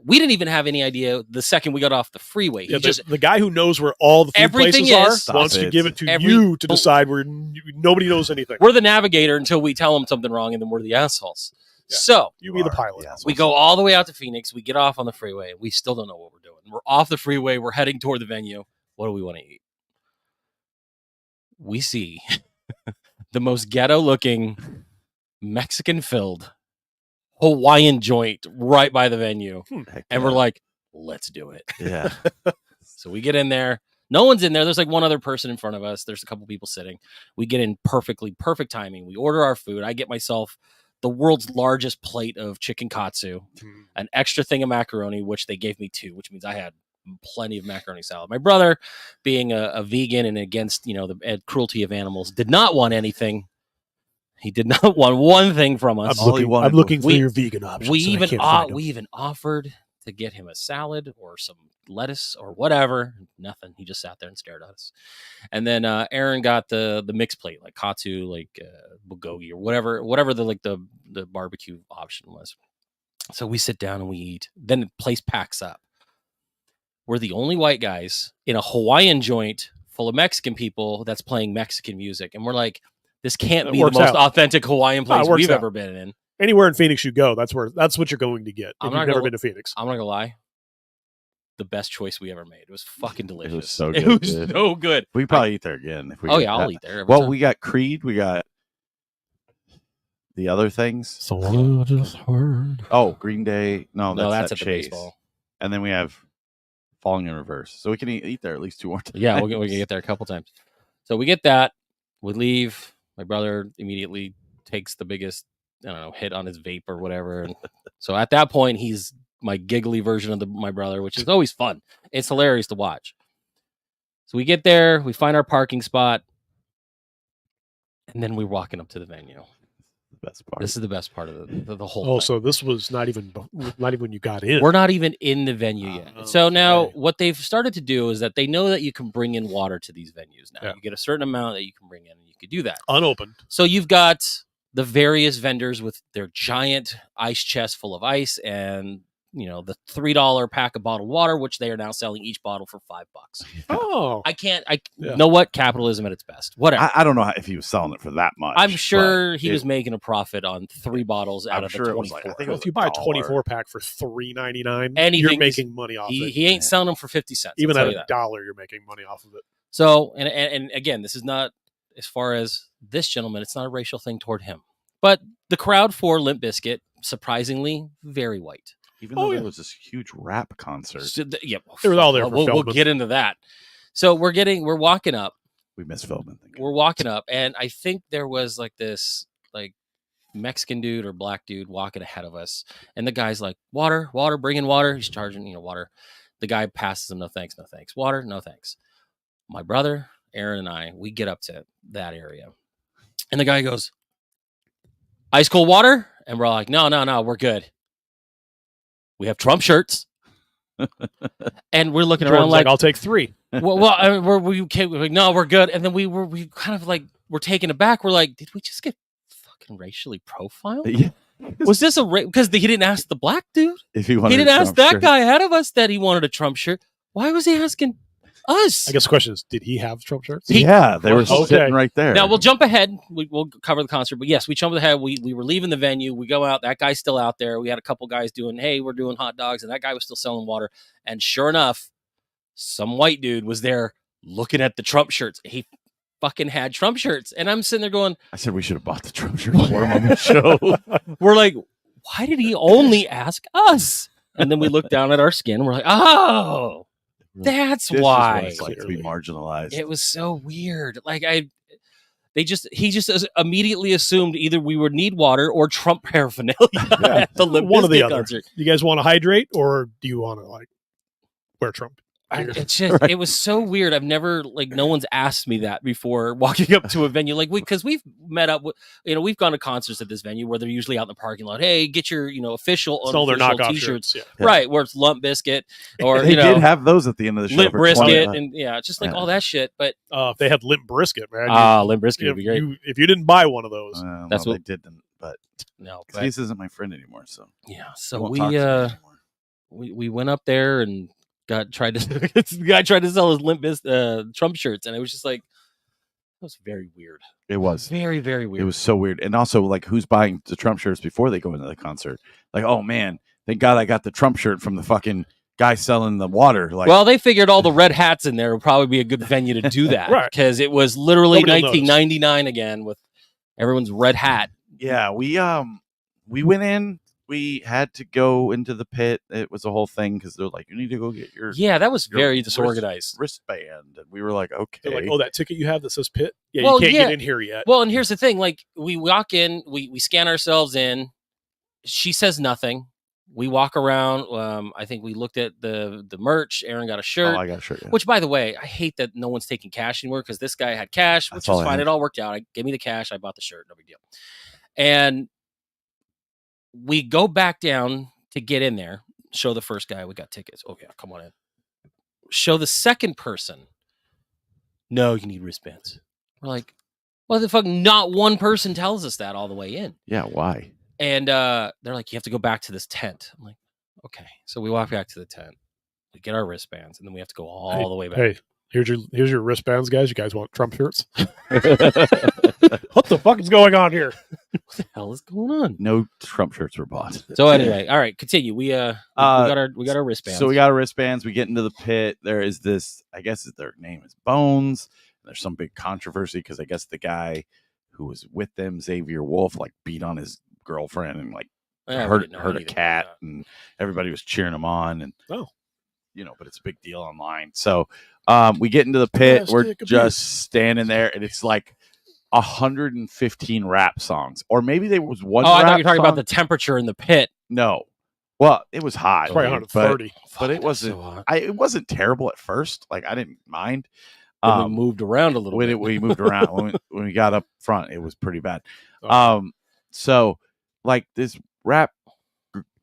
S3: We didn't even have any idea the second we got off the freeway. He
S2: Yeah,
S3: just
S2: the guy who knows where all the food
S3: Everything
S2: places
S3: is.
S2: are wants
S1: Stop
S2: to
S1: it.
S2: give it to
S3: Every-
S2: you to decide where nobody knows anything.
S3: we're the navigator until we tell him something wrong, and then we're the assholes.
S2: Yeah.
S3: So
S2: You be the pilot.
S1: Yeah,
S3: we go all the way out to Phoenix. We get off on the freeway. We still don't know what we're doing. We're off the freeway. We're heading toward the venue. What do we want to eat? We see the most ghetto-looking, Mexican-filled Hawaiian joint right by the venue,
S1: Heck
S3: and
S1: yeah.
S3: we're like, "Let's do it."
S1: yeah,
S3: So we get in there. No one's in there. There's like one other person in front of us. There's a couple people sitting. We get in perfect timing. We order our food. I get myself the world's largest plate of chicken katsu, an extra thing of macaroni, which they gave me 2, which means I had plenty of macaroni salad. My brother, being a vegan and against the cruelty of animals, did not want anything. He did not want one thing from us.
S1: All he wanted
S2: I'm looking for
S3: we-
S2: your vegan options.
S3: We
S2: and I
S3: even
S2: can't find 'em.
S3: we even offered to get him a salad or some lettuce or whatever. Nothing. He just sat there and stared at us. And then Aaron got the mixed plate, like katsu, like bulgogi or whatever the barbecue option was. So we sit down and we eat. Then the place packs up. We're the only white guys in a Hawaiian joint full of Mexican people that's playing Mexican music, and we're like, this can't
S2: It
S3: be the
S2: works
S3: most
S2: out.
S3: authentic Hawaiian
S2: No, it
S3: place
S2: works
S3: we've
S2: out.
S3: ever been in.
S2: Anywhere in Phoenix you go, that's what you're going to get.
S3: I'm
S2: If
S3: not
S2: you've never
S3: gonna-
S2: been to Phoenix.
S3: I'm not gonna lie. The best choice we ever made. It was fucking delicious.
S1: so
S3: It
S1: good,
S3: was
S1: dude.
S3: so good.
S1: we probably eat there again. If we
S3: Oh
S1: get
S3: yeah, I'll
S1: that.
S3: eat there. Every
S1: Well,
S3: time.
S1: we got Creed. We got the other things.
S2: So I just heard.
S1: Oh, Green Day. No,
S3: no, that's
S1: that
S3: at the
S1: Chase.
S3: baseball.
S1: And then we have Falling in Reverse. So we can eat there at least 2 more times.
S3: Yeah, we can get there a couple times. So we get that. We leave. My brother immediately takes the biggest, hit on his vape or whatever. And so at that point, he's my giggly version of my brother, which is always fun. It's hilarious to watch. So we get there, we find our parking spot, and then we're walking up to the venue.
S1: The best part.
S3: This is the best part of the whole
S2: Oh,
S3: thing.
S2: so this was not even when you got in.
S3: We're not even in the venue yet.
S2: Oh,
S3: So now
S2: okay.
S3: what they've started to do is that they know that you can bring in water to these venues now.
S2: Yeah.
S3: You get a certain amount that you can bring in and you could do that.
S2: unopened.
S3: So you've got the various vendors with their giant ice chest full of ice and the $3 pack of bottled water, which they are now selling each bottle for $5.
S2: Oh,
S3: I
S2: Yeah.
S3: know what? Capitalism at its best. Whatever.
S1: I don't know if he was selling it for that much.
S3: I'm sure
S1: but
S3: he
S1: it-
S3: was making a profit on 3 bottles out
S1: I'm
S3: of
S1: sure
S3: the
S1: it was
S3: 24.
S1: like- I think it
S2: well,
S1: was
S2: if you buy a
S1: $1.
S2: 24 pack for $3.99,
S3: Anything
S2: you're
S3: is-
S2: making money off
S3: he
S2: it.
S3: ain't
S1: Yeah.
S3: selling them for 50 cents.
S2: Even
S3: I'll
S2: at
S3: tell you that.
S2: $1, you're making money off of it.
S3: So, and again, this is not as far as this gentleman. It's not a racial thing toward him, but the crowd for Limp Bizkit, surprisingly, very white.
S1: Even though
S2: Oh,
S1: there
S2: yeah.
S1: was this huge rap concert.
S3: So yeah,
S2: They were all there for
S3: We'll
S2: Feldman.
S3: get into that. So we're walking up.
S1: We missed Feldman.
S3: We're walking up, and I think there was like this Mexican dude or black dude walking ahead of us, and the guy's like, "Water, bring in water." He's charging, water. The guy passes him, "No thanks, no thanks." Water, no thanks. My brother, Aaron, and I, we get up to that area, and the guy goes, "Ice cold water," and we're like, "No, we're good. We have Trump shirts." And we're looking around
S2: Jordan's
S3: like,
S2: I'll take 3.
S3: we okay. We're like, no, we're good. And then we kind of like, we're taken aback. We're like, did we just get fucking racially profiled?
S1: Yeah.
S3: Was this because he didn't ask the black dude?
S1: If he
S3: He
S1: wanted
S3: didn't
S1: a
S3: ask
S1: Trump
S3: that
S1: shirt.
S3: guy ahead of us that he wanted a Trump shirt. Why was he asking us?
S2: I guess the question is, did he have Trump shirts?
S1: Yeah, they were
S2: Okay.
S1: sitting right there.
S3: Now we'll jump ahead. We'll cover the concert, but yes, we jumped ahead. We were leaving the venue. We go out. That guy's still out there. We had a couple guys doing, "Hey, we're doing hot dogs," and that guy was still selling water. And sure enough, some white dude was there looking at the Trump shirts. He fucking had Trump shirts, and I'm sitting there going,
S1: I said we should have bought the Trump shirt and wore them on the show.
S3: we're like, why did he only ask us? And then we look down at our skin. And we're like, oh, that's
S1: This is
S3: why.
S1: what it's like to be marginalized.
S3: It was so weird. Like he just immediately assumed either we would need water or Trump paraphernalia at the Limp
S2: One or the
S3: Bizkit
S2: other.
S3: concert.
S2: You guys want to hydrate, or do you want to like wear Trump?
S3: It's just it was so weird. I've never no one's asked me that before walking up to a venue because we've met up with we've gone to concerts at this venue where they're usually out in the parking lot. Hey, get your official
S2: Sell their
S3: unofficial
S2: knockoff
S3: t-shirts,
S2: shirts.
S3: right? Where it's Lump Biscuit or
S1: They did have those at the end of the show.
S3: Limp
S1: for
S3: Brisket
S1: 20
S3: and just all that shit. But
S2: If they had Limp Brisket, man,
S3: Limp Brisket would be great.
S2: if you didn't buy one of those,
S3: That's
S1: what
S3: what-
S1: they didn't. But
S3: No,
S1: Case isn't my friend anymore, so
S3: yeah.
S1: he
S3: So
S1: won't
S3: we
S1: talk to me anymore.
S3: we went up there and tried to the guy tried to sell his Trump shirts, and it was just like that was very weird.
S1: It was.
S3: Very, very weird.
S1: It was so weird. And also, like, who's buying the Trump shirts before they go into the concert? Like, oh man, thank God I got the Trump shirt from the fucking guy selling the water. Like,
S3: well, they figured all the red hats in there would probably be a good venue to do that,
S2: Right.
S3: because it was literally
S2: Nobody will notice.
S3: 1999 again with everyone's red hat.
S1: yeah, we went in. We had to go into the pit. It was a whole thing because they're like, you need to go get your
S3: Yeah, that was
S1: your
S3: very disorganized.
S1: wristband, and we were like, okay.
S2: they're like, oh, that ticket you have that says pit, yeah,
S3: Well,
S2: you can't
S3: yeah.
S2: get in here yet.
S3: Well, and here's the thing: like, we walk in, we scan ourselves in. She says nothing. We walk around. I think we looked at the merch. Aaron got a shirt.
S1: Oh, I got a shirt. Yeah.
S3: Which, by the way, I hate that no one's taking cash anymore because this guy had cash, which
S1: That's all
S3: was
S1: I
S3: fine.
S1: had.
S3: It all worked out. I gave me the cash. I bought the shirt. No big deal. And we go back down to get in there. Show the first guy we got tickets. Oh yeah, come on in. Show the second person. No, you need wristbands. We're like, what the fuck? Not one person tells us that all the way in.
S1: Yeah, why?
S3: And they're like, you have to go back to this tent. I'm like, okay. So we walk back to the tent. We get our wristbands, and then we have to go all the way back.
S2: Hey, here's your wristbands, guys. You guys want Trump shirts? What the fuck is going on here?
S3: What the hell is going on?
S1: No Trump shirts were bought.
S3: So anyway, all right, continue. We got our wristbands.
S1: So we got our wristbands. We get into the pit. There is this, I guess their name is Bones. There's some big controversy because I guess the guy who was with them, Xavier Wolf, like beat on his girlfriend and like
S3: Yeah, we
S1: hurt
S3: didn't know
S1: a
S3: anything
S1: cat,
S3: about
S1: and everybody was cheering him on. And
S2: Oh.
S1: but it's a big deal online. So we get into the pit.
S2: Yes,
S1: We're
S2: dick abuse.
S1: just standing there, and it's like 115 rap songs, or maybe there was one.
S3: Oh, I
S1: rap
S3: thought you were talking
S1: song.
S3: about the temperature in the pit.
S1: No, well, it was hot,
S2: It's probably
S1: dude, but
S2: 130.
S1: but it
S3: Fuck,
S1: wasn't.
S3: so hot.
S1: It wasn't terrible at first. Like I didn't mind.
S3: Then we moved around a little
S1: when
S3: bit.
S1: we moved around when we got up front, it was pretty bad.
S2: Oh.
S1: So like this rap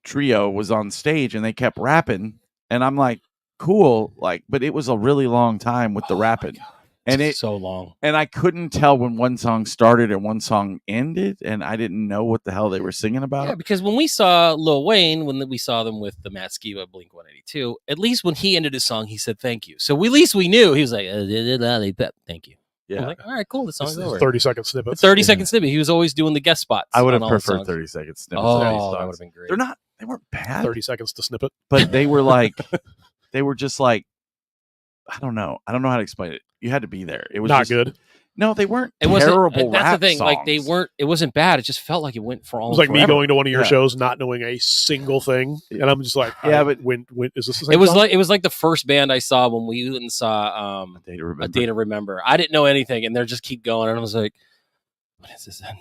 S1: trio was on stage and they kept rapping, and I'm like, cool, like, but it was a really long time with the
S3: Oh my
S1: rapping,
S3: God.
S1: and
S3: It's so long.
S1: and I couldn't tell when one song started and one song ended, and I didn't know what the hell they were singing about.
S3: Yeah, because when we saw Lil Wayne, when we saw them with the Matt Skiba Blink 182, at least when he ended his song, he said thank you. So at least we knew he was like, thank you. I was like, all right, cool. The song's over.
S2: 30-second snippets.
S3: 30-second snippet. He was always doing the guest spots.
S1: I would
S3: on
S1: have
S3: all the
S1: preferred
S3: songs.
S1: 30 seconds. snippets of these
S3: Oh, that would
S1: songs.
S3: have been great.
S1: They weren't bad,
S2: 30 seconds to snippet.
S1: but they were like, they were just like, I don't know how to explain it. You had to be there. It was
S2: Not
S1: just,
S2: good.
S1: No, they weren't
S3: It wasn't.
S1: terrible.
S3: That's
S1: rap
S3: the thing. Like they
S1: songs.
S3: weren't. It wasn't bad. It just felt like it went for
S2: It
S3: almost.
S2: was like me
S3: forever.
S2: going to one of your
S1: Yeah.
S2: shows, not knowing a single thing, and I'm just like,
S1: Yeah,
S2: but when is this? The same
S3: It was
S2: song?
S3: like the first band I saw when we went and saw
S1: A Day to
S3: A
S1: Remember.
S3: Day to Remember. I didn't know anything, and they're just keep going, and I was like, "What is this end?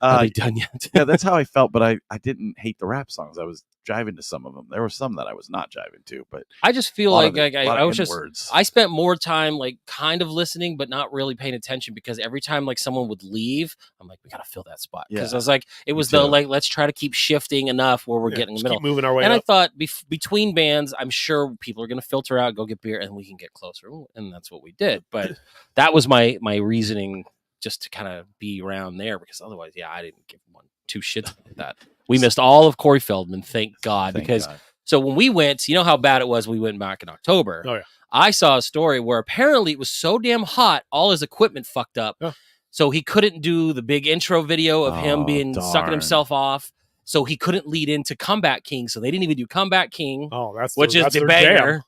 S3: Are they done yet?"
S1: Yeah, that's how I felt, but I didn't hate the rap songs. I was jiving to some of them. There were some that I was not jiving to, but
S3: I just feel like I was just.
S1: words.
S3: I spent more time like kind of listening, but not really paying attention because every time like someone would leave, I'm like, we gotta fill that spot because
S1: Yeah,
S3: I was like, it
S1: me
S3: was
S1: too.
S3: the like let's try to keep shifting enough where we're
S2: Yeah,
S3: getting in the
S2: just
S3: middle.
S2: keep moving our way
S3: And I
S2: up.
S3: thought between bands, I'm sure people are going to filter out, go get beer, and we can get closer. And that's what we did. But that was my reasoning just to kind of be around there because otherwise, yeah, I didn't give two shits about that. We missed all of Corey Feldman, thank God.
S1: Thank
S3: Because
S1: God.
S3: so when we went, you know how bad it was. We went back in October.
S2: Oh, yeah.
S3: I saw a story where apparently it was so damn hot, all his equipment fucked up.
S2: Yeah.
S3: So he couldn't do the big intro video of him
S1: Oh,
S3: being sucking
S1: darn.
S3: himself off. So he couldn't lead into Comeback King. So they didn't even do Comeback King,
S2: Oh, that's
S3: which is
S2: that's
S3: the
S2: their
S3: banger.
S2: jam.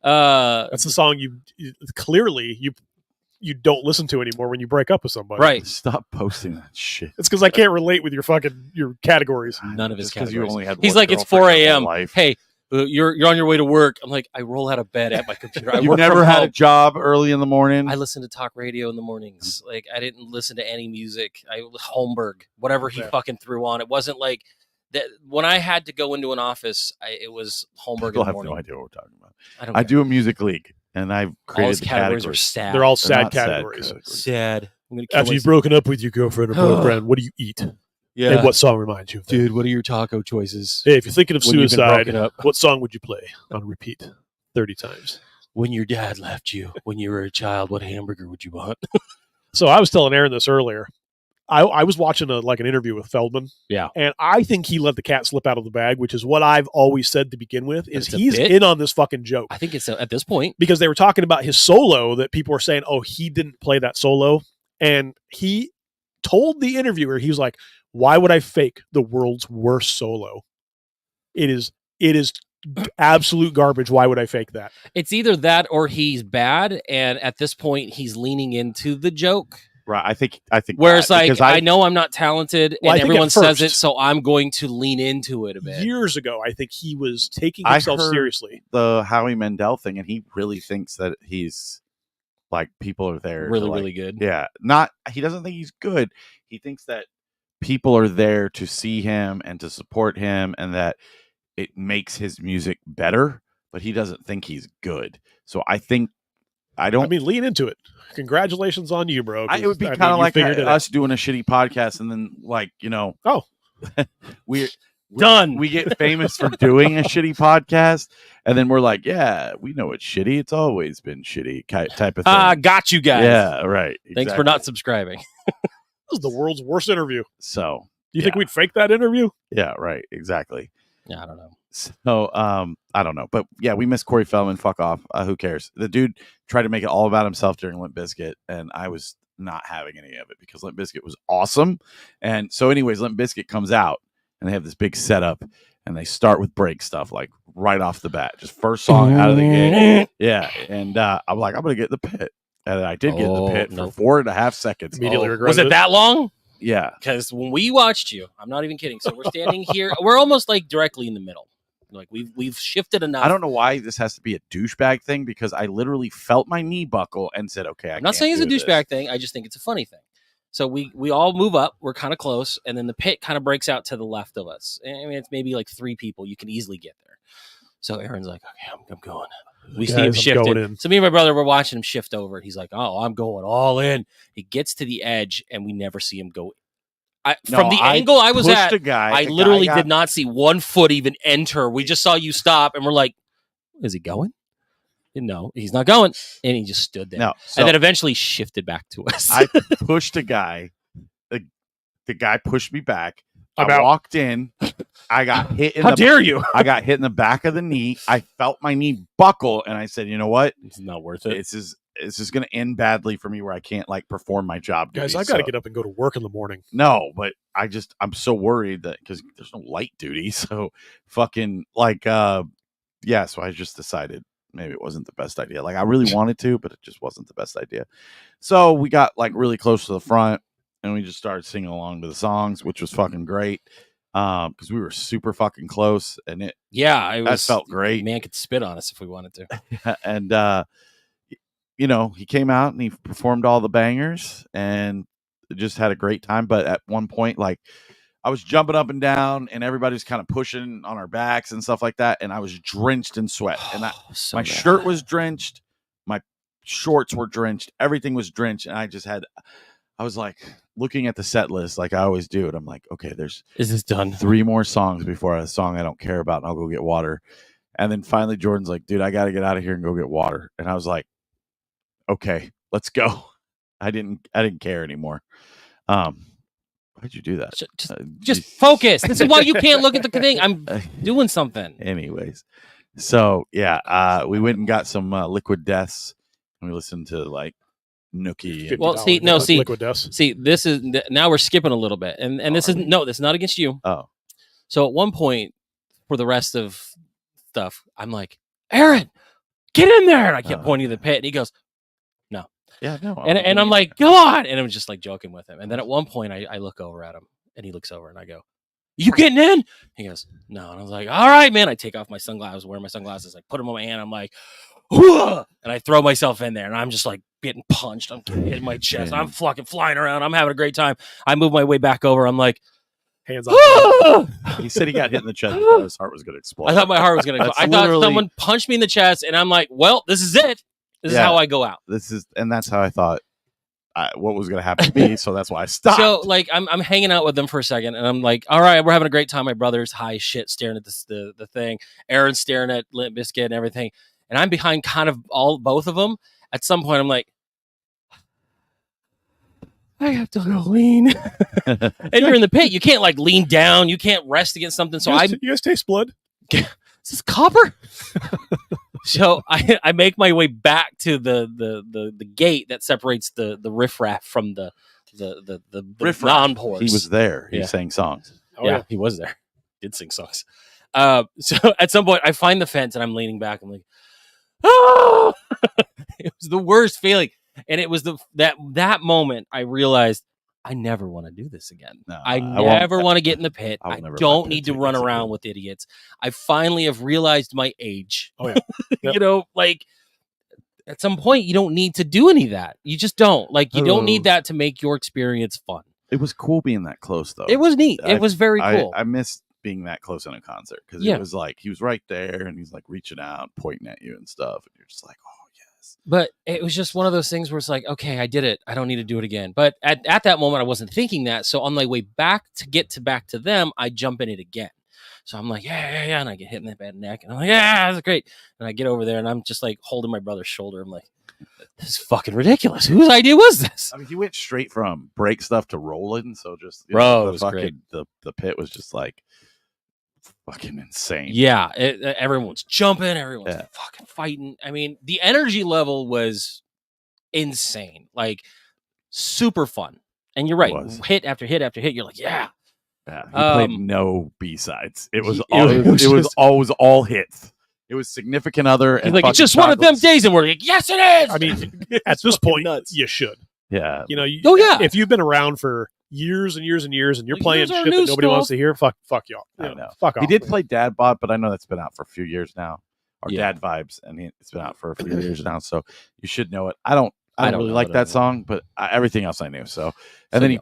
S3: That's
S2: That's the song you clearly you don't listen to anymore when you break up with somebody.
S3: right.
S1: Stop posting that shit.
S2: It's because I can't relate with your categories.
S3: None of his
S1: Just 'cause you
S3: categories.
S1: only had
S3: He's
S1: one
S3: like, it's
S1: girlfriend
S3: 4
S1: your whole
S3: a.m.
S1: life.
S3: Hey, You're on your way to work. I'm like, I roll out of bed at my computer. I
S1: You've
S3: work
S1: never
S3: from
S1: had a
S3: home.
S1: job early in the morning.
S3: I listen to talk radio in the mornings. Like I didn't listen to any music. Holmberg, whatever he
S2: Yeah.
S3: fucking threw on. It wasn't like that when I had to go into an office. It was Holmberg
S1: People
S3: in the
S1: have
S3: morning.
S1: no idea what we're talking about.
S3: I don't.
S1: I
S3: care.
S1: do a music league, and I've
S3: All
S1: created
S3: his
S1: the
S3: categories are
S1: categories.
S3: sad.
S2: They're all
S1: They're
S2: sad
S1: not sad
S2: categories.
S1: categories.
S3: sad. I'm gonna kill
S2: After you've
S3: myself.
S2: broken up with your girlfriend or boyfriend, what do you eat?
S3: Yeah,
S2: And what song reminds you of that?
S3: dude? What are your taco choices?
S2: Hey, if you're thinking of
S3: When you've been
S2: suicide,
S3: broken up.
S2: what song would you play on repeat 30 times?
S3: When your dad left you when you were a child, what hamburger would you want?
S2: So I was telling Aaron this earlier. I was watching an interview with Feldman.
S3: Yeah.
S2: And I think he let the cat slip out of the bag, which is what I've always said to begin with, is
S3: it's a
S2: he's
S3: bit?
S2: in on this fucking joke.
S3: I think it's at this point.
S2: Because they were talking about his solo that people were saying, oh, he didn't play that solo. And he told the interviewer, he was like, why would I fake the world's worst solo? It is absolute garbage. Why would I fake that?
S3: It's either that or he's bad, and at this point, he's leaning into the joke.
S1: Right. I think.
S3: Where it's
S1: that,
S3: like,
S1: because
S3: I know I'm not talented,
S2: Well, I
S3: and
S2: think
S3: everyone
S2: at
S3: says it,
S2: first-
S3: so I'm going to lean into it a bit.
S2: Years ago, I think he was taking
S1: I
S2: himself
S1: heard-
S2: seriously.
S1: the Howie Mandel thing, and he really thinks that he's like people are there. to,
S3: Really,
S1: like-
S3: really good.
S1: Yeah. Not. He doesn't think he's good. He thinks that people are there to see him and to support him, and that it makes his music better. But he doesn't think he's good. So I think I don't.
S2: I mean, lean into it. Congratulations on you, bro.
S1: it would be
S2: 'cause,
S1: kind of
S2: you
S1: like
S2: figured it out.
S1: us doing a shitty podcast, and then
S2: Oh.
S1: we
S3: Done.
S1: We get famous for doing a shitty podcast, and then we're like, yeah, we know it's shitty. It's always been shitty type of thing.
S3: Got you guys.
S1: Yeah, right.
S3: Thanks for not subscribing.
S2: This is the world's worst interview.
S1: So
S2: Do you think
S1: Yeah.
S2: we'd fake that interview?
S1: yeah, right, exactly.
S3: Yeah, I don't know.
S1: So I don't know, but yeah, we miss Corey Feldman. Fuck off. Who cares? The dude tried to make it all about himself during Limp Bizkit, and I was not having any of it because Limp Bizkit was awesome. And so, anyways, Limp Bizkit comes out, and they have this big setup, and they start with break stuff like right off the bat, just first song out of the gate. Yeah, and I'm like, I'm gonna get in the pit, and I did get in the
S3: Oh,
S1: pit
S3: no.
S1: for 4.5 seconds.
S2: Immediately
S3: Oh,
S2: regretted
S3: was it that long?
S1: Yeah,
S3: Because when we watched you, I'm not even kidding. So we're standing here. We're almost like directly in the middle. Like we've shifted enough.
S1: I don't know why this has to be a douchebag thing because I literally felt my knee buckle and said, okay,
S3: I'm not saying it's a douchebag thing. I just think it's a funny thing. So we all move up. We're kind of close, and then the pit kind of breaks out to the left of us. I mean, it's maybe like 3 people. You can easily get there. So Aaron's like, okay, I'm going. We see him
S2: Guys, I'm going
S3: shifted.
S2: in.
S3: So me and my brother were watching him shift over. He's like, oh, I'm going all in. He gets to the edge, and we never see him go. From the angle I was
S1: pushed
S3: at,
S1: a guy,
S3: I
S1: the
S3: literally
S1: guy
S3: did
S1: got-
S3: not see one foot even enter. We just saw you stop, and we're like, is he going? No, he's not going. And he just stood there.
S1: No, so
S3: And then eventually shifted back to us.
S1: I pushed a guy. The guy pushed me back.
S2: I'm
S1: I
S2: out.
S1: walked in. I got hit in
S2: How
S1: the
S2: dare you?
S1: I got hit in the back of the knee. I felt my knee buckle, and I said, "You know what?
S3: It's not worth it.
S1: This is going to end badly for me, where I can't like perform my job."
S2: Guys,
S1: duties."
S2: I've got to
S1: So-
S2: get up and go to work in the morning.
S1: No, but I'm so worried that because there's no light duty, so fucking like yeah. So I just decided maybe it wasn't the best idea. Like I really wanted to, but it just wasn't the best idea. So we got like really close to the front, and we just started singing along to the songs, which was fucking great. Because we were super fucking close, and it
S3: Yeah, it
S1: that
S3: was.
S1: felt great.
S3: Man could spit on us if we wanted to.
S1: And you know, he came out and he performed all the bangers and just had a great time. But at one point, like I was jumping up and down, and everybody's kind of pushing on our backs and stuff like that, and I was drenched in sweat, and
S3: So
S1: my
S3: bad.
S1: shirt was drenched, my shorts were drenched, everything was drenched, and I was like looking at the set list like I always do, and I'm like, okay, there's
S3: Is this done?
S1: 3 more songs before a song I don't care about, and I'll go get water. And then finally Jordan's like, dude, I got to get out of here and go get water. And I was like, okay, let's go. I didn't care anymore. Why'd you do that?
S3: Just
S1: geez.
S3: focus. This is why you can't look at the thing. I'm doing something.
S1: Anyways, so yeah, we went and got some Liquid Deaths, and we listened to like Nookie. And,
S3: Well, see,
S2: $50
S3: no, see-
S2: Liquid Deaths.
S3: See, this is now we're skipping a little bit, and this is no, this is not against you.
S1: oh,
S3: So at one point, for the rest of stuff, I'm like, Aaron, get in there, and I kept pointing to the pit, and he goes,
S1: yeah, no,
S3: and I'm like, come on, and I'm just like joking with him, and then at one point, I look over at him, and he looks over, and I go, You getting in? He goes, no. And I was like, all right, man. I take off my sunglasses. I was wearing my sunglasses. I put them on my hand. I'm like, whoa! And I throw myself in there, and I'm just like getting punched. I'm hitting my chest. I'm fucking flying around. I'm having a great time. I move my way back over. I'm like,
S2: Hands on.
S1: He said he got hit in the chest. He thought his heart was going to explode.
S3: I thought my heart was going to
S1: That's
S3: explode. I thought
S1: literally-
S3: someone punched me in the chest, and I'm like, well, this is it. This is
S1: Yeah.
S3: how I go out.
S1: And that's how I thought what was going to happen to me. So that's why I stopped.
S3: So like I'm hanging out with them for a second, and I'm like, all right, we're having a great time. My brother's high as shit staring at the thing. Aaron's staring at Limp Bizkit and everything, and I'm behind kind of both of them. At some point, I'm like, I have to go lean. And you're in the pit. You can't like lean down. You can't rest against something. So
S2: You guys taste blood?
S3: Is this copper? So I make my way back to the gate that separates the riffraff from the
S1: Riffraff.
S3: non-pores.
S1: He was there. He
S3: Yeah.
S1: sang songs.
S2: Oh,
S3: yeah, he was there. Did sing songs. So at some point, I find the fence and I'm leaning back. I'm like, oh! It was the worst feeling, and it was that moment I realized I never want to do this again.
S1: No,
S3: I
S1: I won't.
S3: never want to get in the pit.
S1: I will
S3: I
S1: never
S3: don't
S1: let
S3: need to
S1: pits
S3: run
S1: make us
S3: around
S1: again.
S3: with idiots. I finally have realized my age.
S2: Oh, yeah. Yep.
S3: You know, like at some point you don't need to do any of that. You just don't. Like you don't need that to make your experience fun.
S1: It was cool being that close, though.
S3: It was neat. It was very cool.
S1: I missed being that close in a concert because
S3: Yeah.
S1: it was like he was right there and he's like reaching out, pointing at you and stuff, and you're just like, oh yes.
S3: But it was just one of those things where it's like, okay, I did it. I don't need to do it again. But at that moment, I wasn't thinking that. So on my way back to them, I jump in it again. So I'm like, yeah. And I get hit in the bad neck. And I'm like, yeah, that's great. And I get over there and I'm just like holding my brother's shoulder. I'm like, this is fucking ridiculous. Whose idea was this?
S1: I mean, he went straight from break stuff to rolling, so just
S3: Bro, it
S1: the
S3: was
S1: fucking
S3: great.
S1: the pit was just like fucking insane.
S3: Yeah. Everyone's jumping. Everyone's
S1: Yeah.
S3: fucking fighting. I mean, the energy level was insane. Like super fun. And you're right.
S1: was.
S3: Hit after hit after hit. You're like, yeah.
S1: Yeah, he played
S3: Um,
S1: no B-sides. It was
S3: he-
S1: all,
S3: it
S1: it was
S3: was
S1: always all hits. It was Significant Other
S3: He's
S1: and
S3: like, it's
S1: fucking
S3: just one of them
S1: Chocolates.
S3: days. And we're like, yes, it is.
S2: I mean, at this point, you should.
S1: Yeah,
S2: You know,
S3: Oh, yeah.
S2: If you've been around for years and years and years, and you're
S3: Like,
S2: playing
S3: here's our
S2: shit that
S3: new
S2: nobody wants
S3: stuff.
S2: to hear, fuck y'all.
S1: I
S2: You
S1: know.
S2: Fuck off.
S1: he did play Dad Bod, but I know that's been out for a few years now. Or
S3: Yeah.
S1: Dad Vibes, and it's been out for a few years now. So you should know it. I don't
S3: don't
S1: really
S3: know
S1: like
S3: it
S1: that
S3: anymore.
S1: song, but everything else I knew. So, and
S3: So,
S1: then
S3: yeah.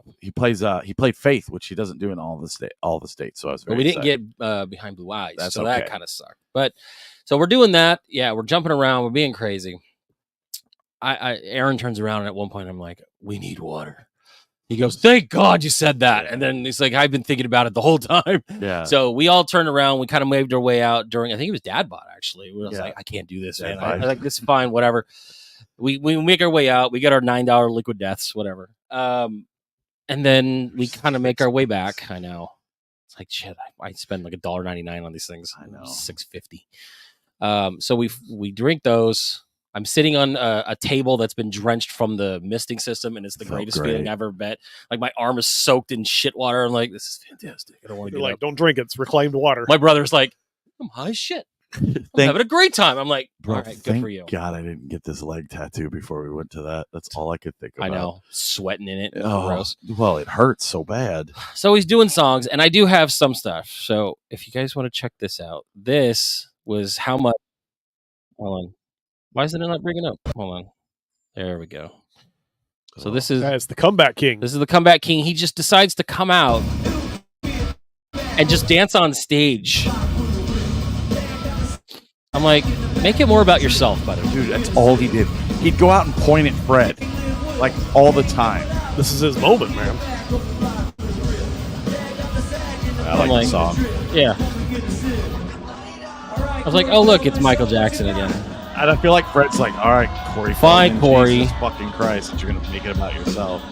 S1: he played Faith, which he doesn't do in all the states. So I was
S3: But
S1: very
S3: we didn't
S1: excited.
S3: get Behind Blue Eyes.
S1: That's
S3: so that
S1: okay.
S3: kind of sucked. But so we're doing that. Yeah, we're jumping around. We're being crazy. Aaron turns around and at one point I'm like, we need water. He goes, thank God you said that. And then he's like, I've been thinking about it the whole time.
S1: Yeah.
S3: So we all turned around. We kind of waved our way out during, I think it was Dad Bod actually. We were just
S1: Yeah.
S3: like, I can't do this,
S1: Dad
S3: man. I
S1: Bod.
S3: like, this is fine, whatever. We make our way out. We get our $9 liquid deaths, whatever. And then we kind of make our way back. I know. It's like, shit, I spend like $1.99 on these things.
S1: I know.
S3: $6.50. So we drink those. I'm sitting on a table that's been drenched from the misting system, and it's the
S1: Felt
S3: greatest
S1: great.
S3: feeling I've ever bet. Like my arm is soaked in shit water. I'm like, this is fantastic. I don't want to
S2: You're
S3: get
S2: like,
S3: up.
S2: don't drink it. It's reclaimed water.
S3: My brother's like, I'm high as shit. I'm having a great time. I'm like,
S1: Bro,
S3: all right, good
S1: thank
S3: for you.
S1: God I didn't get this leg tattoo before we went to that. That's all I could think
S3: I
S1: about.
S3: know, sweating in it.
S1: Oh,
S3: Gross.
S1: well, it hurts so bad.
S3: So he's doing songs, and I do have some stuff. So if you guys want to check this out, this was how much. Hold on. Why is it not bringing up? Hold on. There we go. So this is
S2: That's the comeback king.
S3: the comeback king. He just decides to come out and just dance on stage. I'm like, make it more about yourself, buddy.
S1: Dude, that's all he did. He'd go out and point at Fred, like all the time.
S2: This is his moment, man.
S1: I like
S3: like-
S1: the song.
S3: Yeah. I was like, oh look, it's Michael Jackson again.
S1: And I feel like Fred's like, all right, Corey.
S3: Fine,
S1: fucking
S3: Corey.
S1: Jesus fucking Christ, that you're gonna make it about yourself.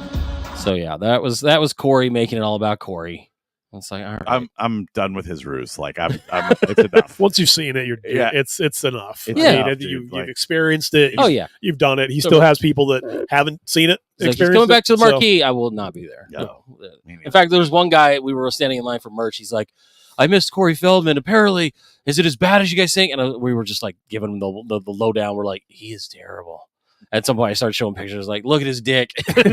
S3: So yeah, that was Corey making it all about Corey. It's like, all right.
S1: I'm done with his ruse. Like I'm it's enough.
S2: Once you've seen it,
S1: Yeah.
S2: it's enough.
S1: It's
S2: I mean,
S1: enough, dude.
S2: you've
S1: Like-
S2: experienced it.
S3: Oh yeah.
S2: You've done it. He
S3: So-
S2: still has people that haven't seen it.
S3: He's like, he's
S2: experienced
S3: coming back to
S2: it,
S3: the marquee. I will not be there.
S1: No.
S3: No. In fact, there was one guy, we were standing in line for merch. He's like, I missed Corey Feldman. Apparently, is it as bad as you guys think? And we were just like giving him the lowdown. We're like, he is terrible. At some point, I started showing pictures like, look at his dick. It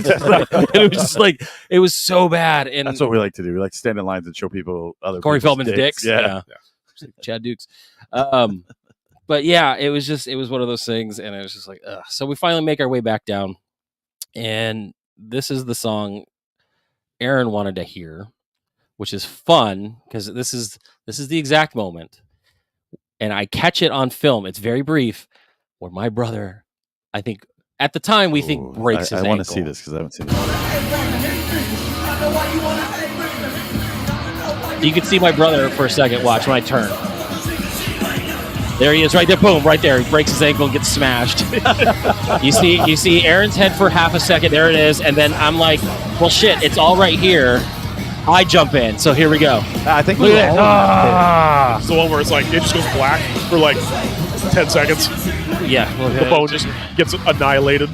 S3: was just like, it was so bad. And
S1: That's what we like to do. We like to stand in lines and show people other
S3: Corey
S1: people's
S3: Feldman's dicks.
S1: Yeah.
S3: Just like Chad Dukes. But yeah, it was one of those things, and it was just like, ugh. So we finally make our way back down, and this is the song Aaron wanted to hear, which is fun because this is the exact moment, and I catch it on film. It's very brief, where my brother, I think at the time we think breaks his
S1: I
S3: ankle.
S1: want to see this because I haven't seen it.
S3: You can see my brother for a second. Watch when I turn. There he is, right there. Boom, right there. He breaks his ankle and gets smashed. You see Aaron's head for half a second. There it is, and then I'm like, well, shit, it's all right here. I jump in, so here we go.
S1: I think
S3: Look
S1: we
S3: at
S1: all
S3: that.
S2: It's the one where it's like it just goes black for like 10 seconds.
S3: Yeah,
S2: The bone just gets annihilated.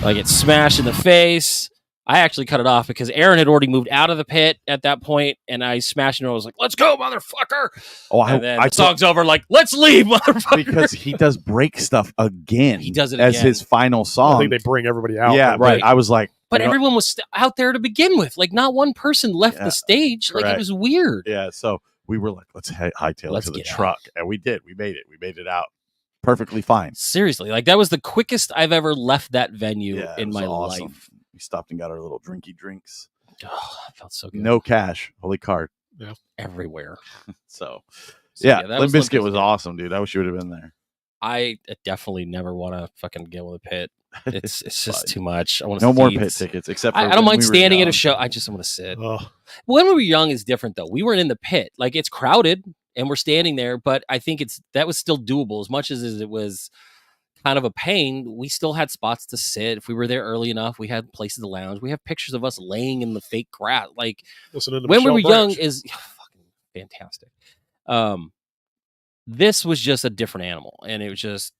S3: I get smashed in the face. I actually cut it off because Aaron had already moved out of the pit at that point, and I smashed him. I was like, "Let's go, motherfucker!"
S1: Oh,
S3: And then the song's over. Like, let's leave, motherfucker.
S1: because he does break stuff again.
S3: He does it
S1: as
S3: again.
S1: his final
S2: I
S1: song.
S2: think they bring everybody out.
S1: Yeah,
S3: right.
S1: But I was like,
S3: But
S1: you know,
S3: everyone was out there to begin with. Like, not one person left
S1: Yeah,
S3: the stage. Like, it
S1: correct.
S3: was weird.
S1: yeah. So we were like, let's hightail it
S3: Let's
S1: to the
S3: get out.
S1: truck, and we did. We made it. We made it out perfectly fine.
S3: Seriously, like that was the quickest I've ever left that venue
S1: Yeah, it
S3: in
S1: was
S3: my
S1: awesome.
S3: life.
S1: We stopped and got our little drinky drinks.
S3: Oh, I felt so good.
S1: No cash, holy card.
S3: Everywhere.
S1: So
S3: So,
S1: yeah,
S3: that
S1: Limp
S3: was
S1: Bizkit
S3: Limp
S1: was
S3: Bizkit.
S1: awesome, dude. I wish you would have been there.
S3: I definitely never want to fucking get with a pit. It's just
S1: Fine.
S3: too much. I want to
S1: No more pit tickets, except for
S3: I don't
S1: when
S3: mind
S1: we were
S3: standing at a
S1: young.
S3: show. I just want to sit.
S2: Oh,
S3: When we were young is different though. We weren't in the pit. Like it's crowded and we're standing there, but I think that was still doable as much as it was kind of a pain. We still had spots to sit. If we were there early enough, we had places to lounge. We have pictures of us laying in the fake grass. Like
S2: listening to
S3: when we
S2: Michelle
S3: were young
S2: Branch.
S3: is fucking fantastic. This was just a different animal, and it was just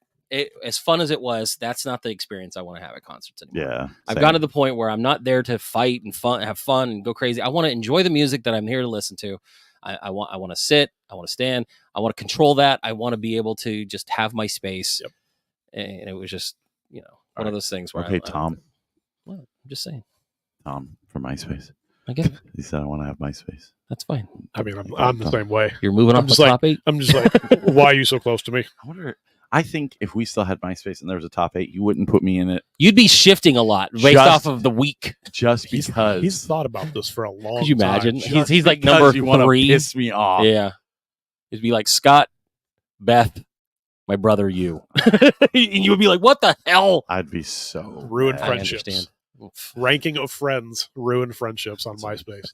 S3: as fun as it was. That's not the experience I want to have at concerts anymore.
S1: Yeah,
S3: I've
S1: same.
S3: gotten to the point where I'm not there to fight and have fun and go crazy. I want to enjoy the music that I'm here to listen to. I want to sit. I want to stand. I want to control that. I want to be able to just have my space.
S2: Yep.
S3: And it was just, one
S1: All
S3: of those things where
S1: Okay, Tom.
S3: Well, I'm just saying.
S1: Tom from MySpace.
S3: I get it.
S1: He said, "I want to have MySpace."
S3: That's fine.
S2: I mean, I'm the same way.
S3: You're moving
S2: I'm
S3: up
S2: just
S3: the
S2: like-
S3: top 8.
S2: I'm just like, why are you so close to me?
S1: I wonder. I think if we still had MySpace and there was a top 8, you wouldn't put me in it
S3: You'd be shifting a lot based
S1: Just-
S3: off of the week.
S1: just
S2: He's
S1: because.
S2: thought about this for a long time.
S3: Could you imagine?
S2: Just
S3: He's like
S1: because
S3: number
S1: you wanna
S3: 3.
S1: piss me off.
S3: Yeah. It'd be like Scott, Beth, my brother, you. And you would be like, what the hell?
S1: I'd be so
S2: Ruined
S1: mad.
S3: I
S2: friendships.
S3: understand.
S2: ranking of friends, ruined friendships on MySpace.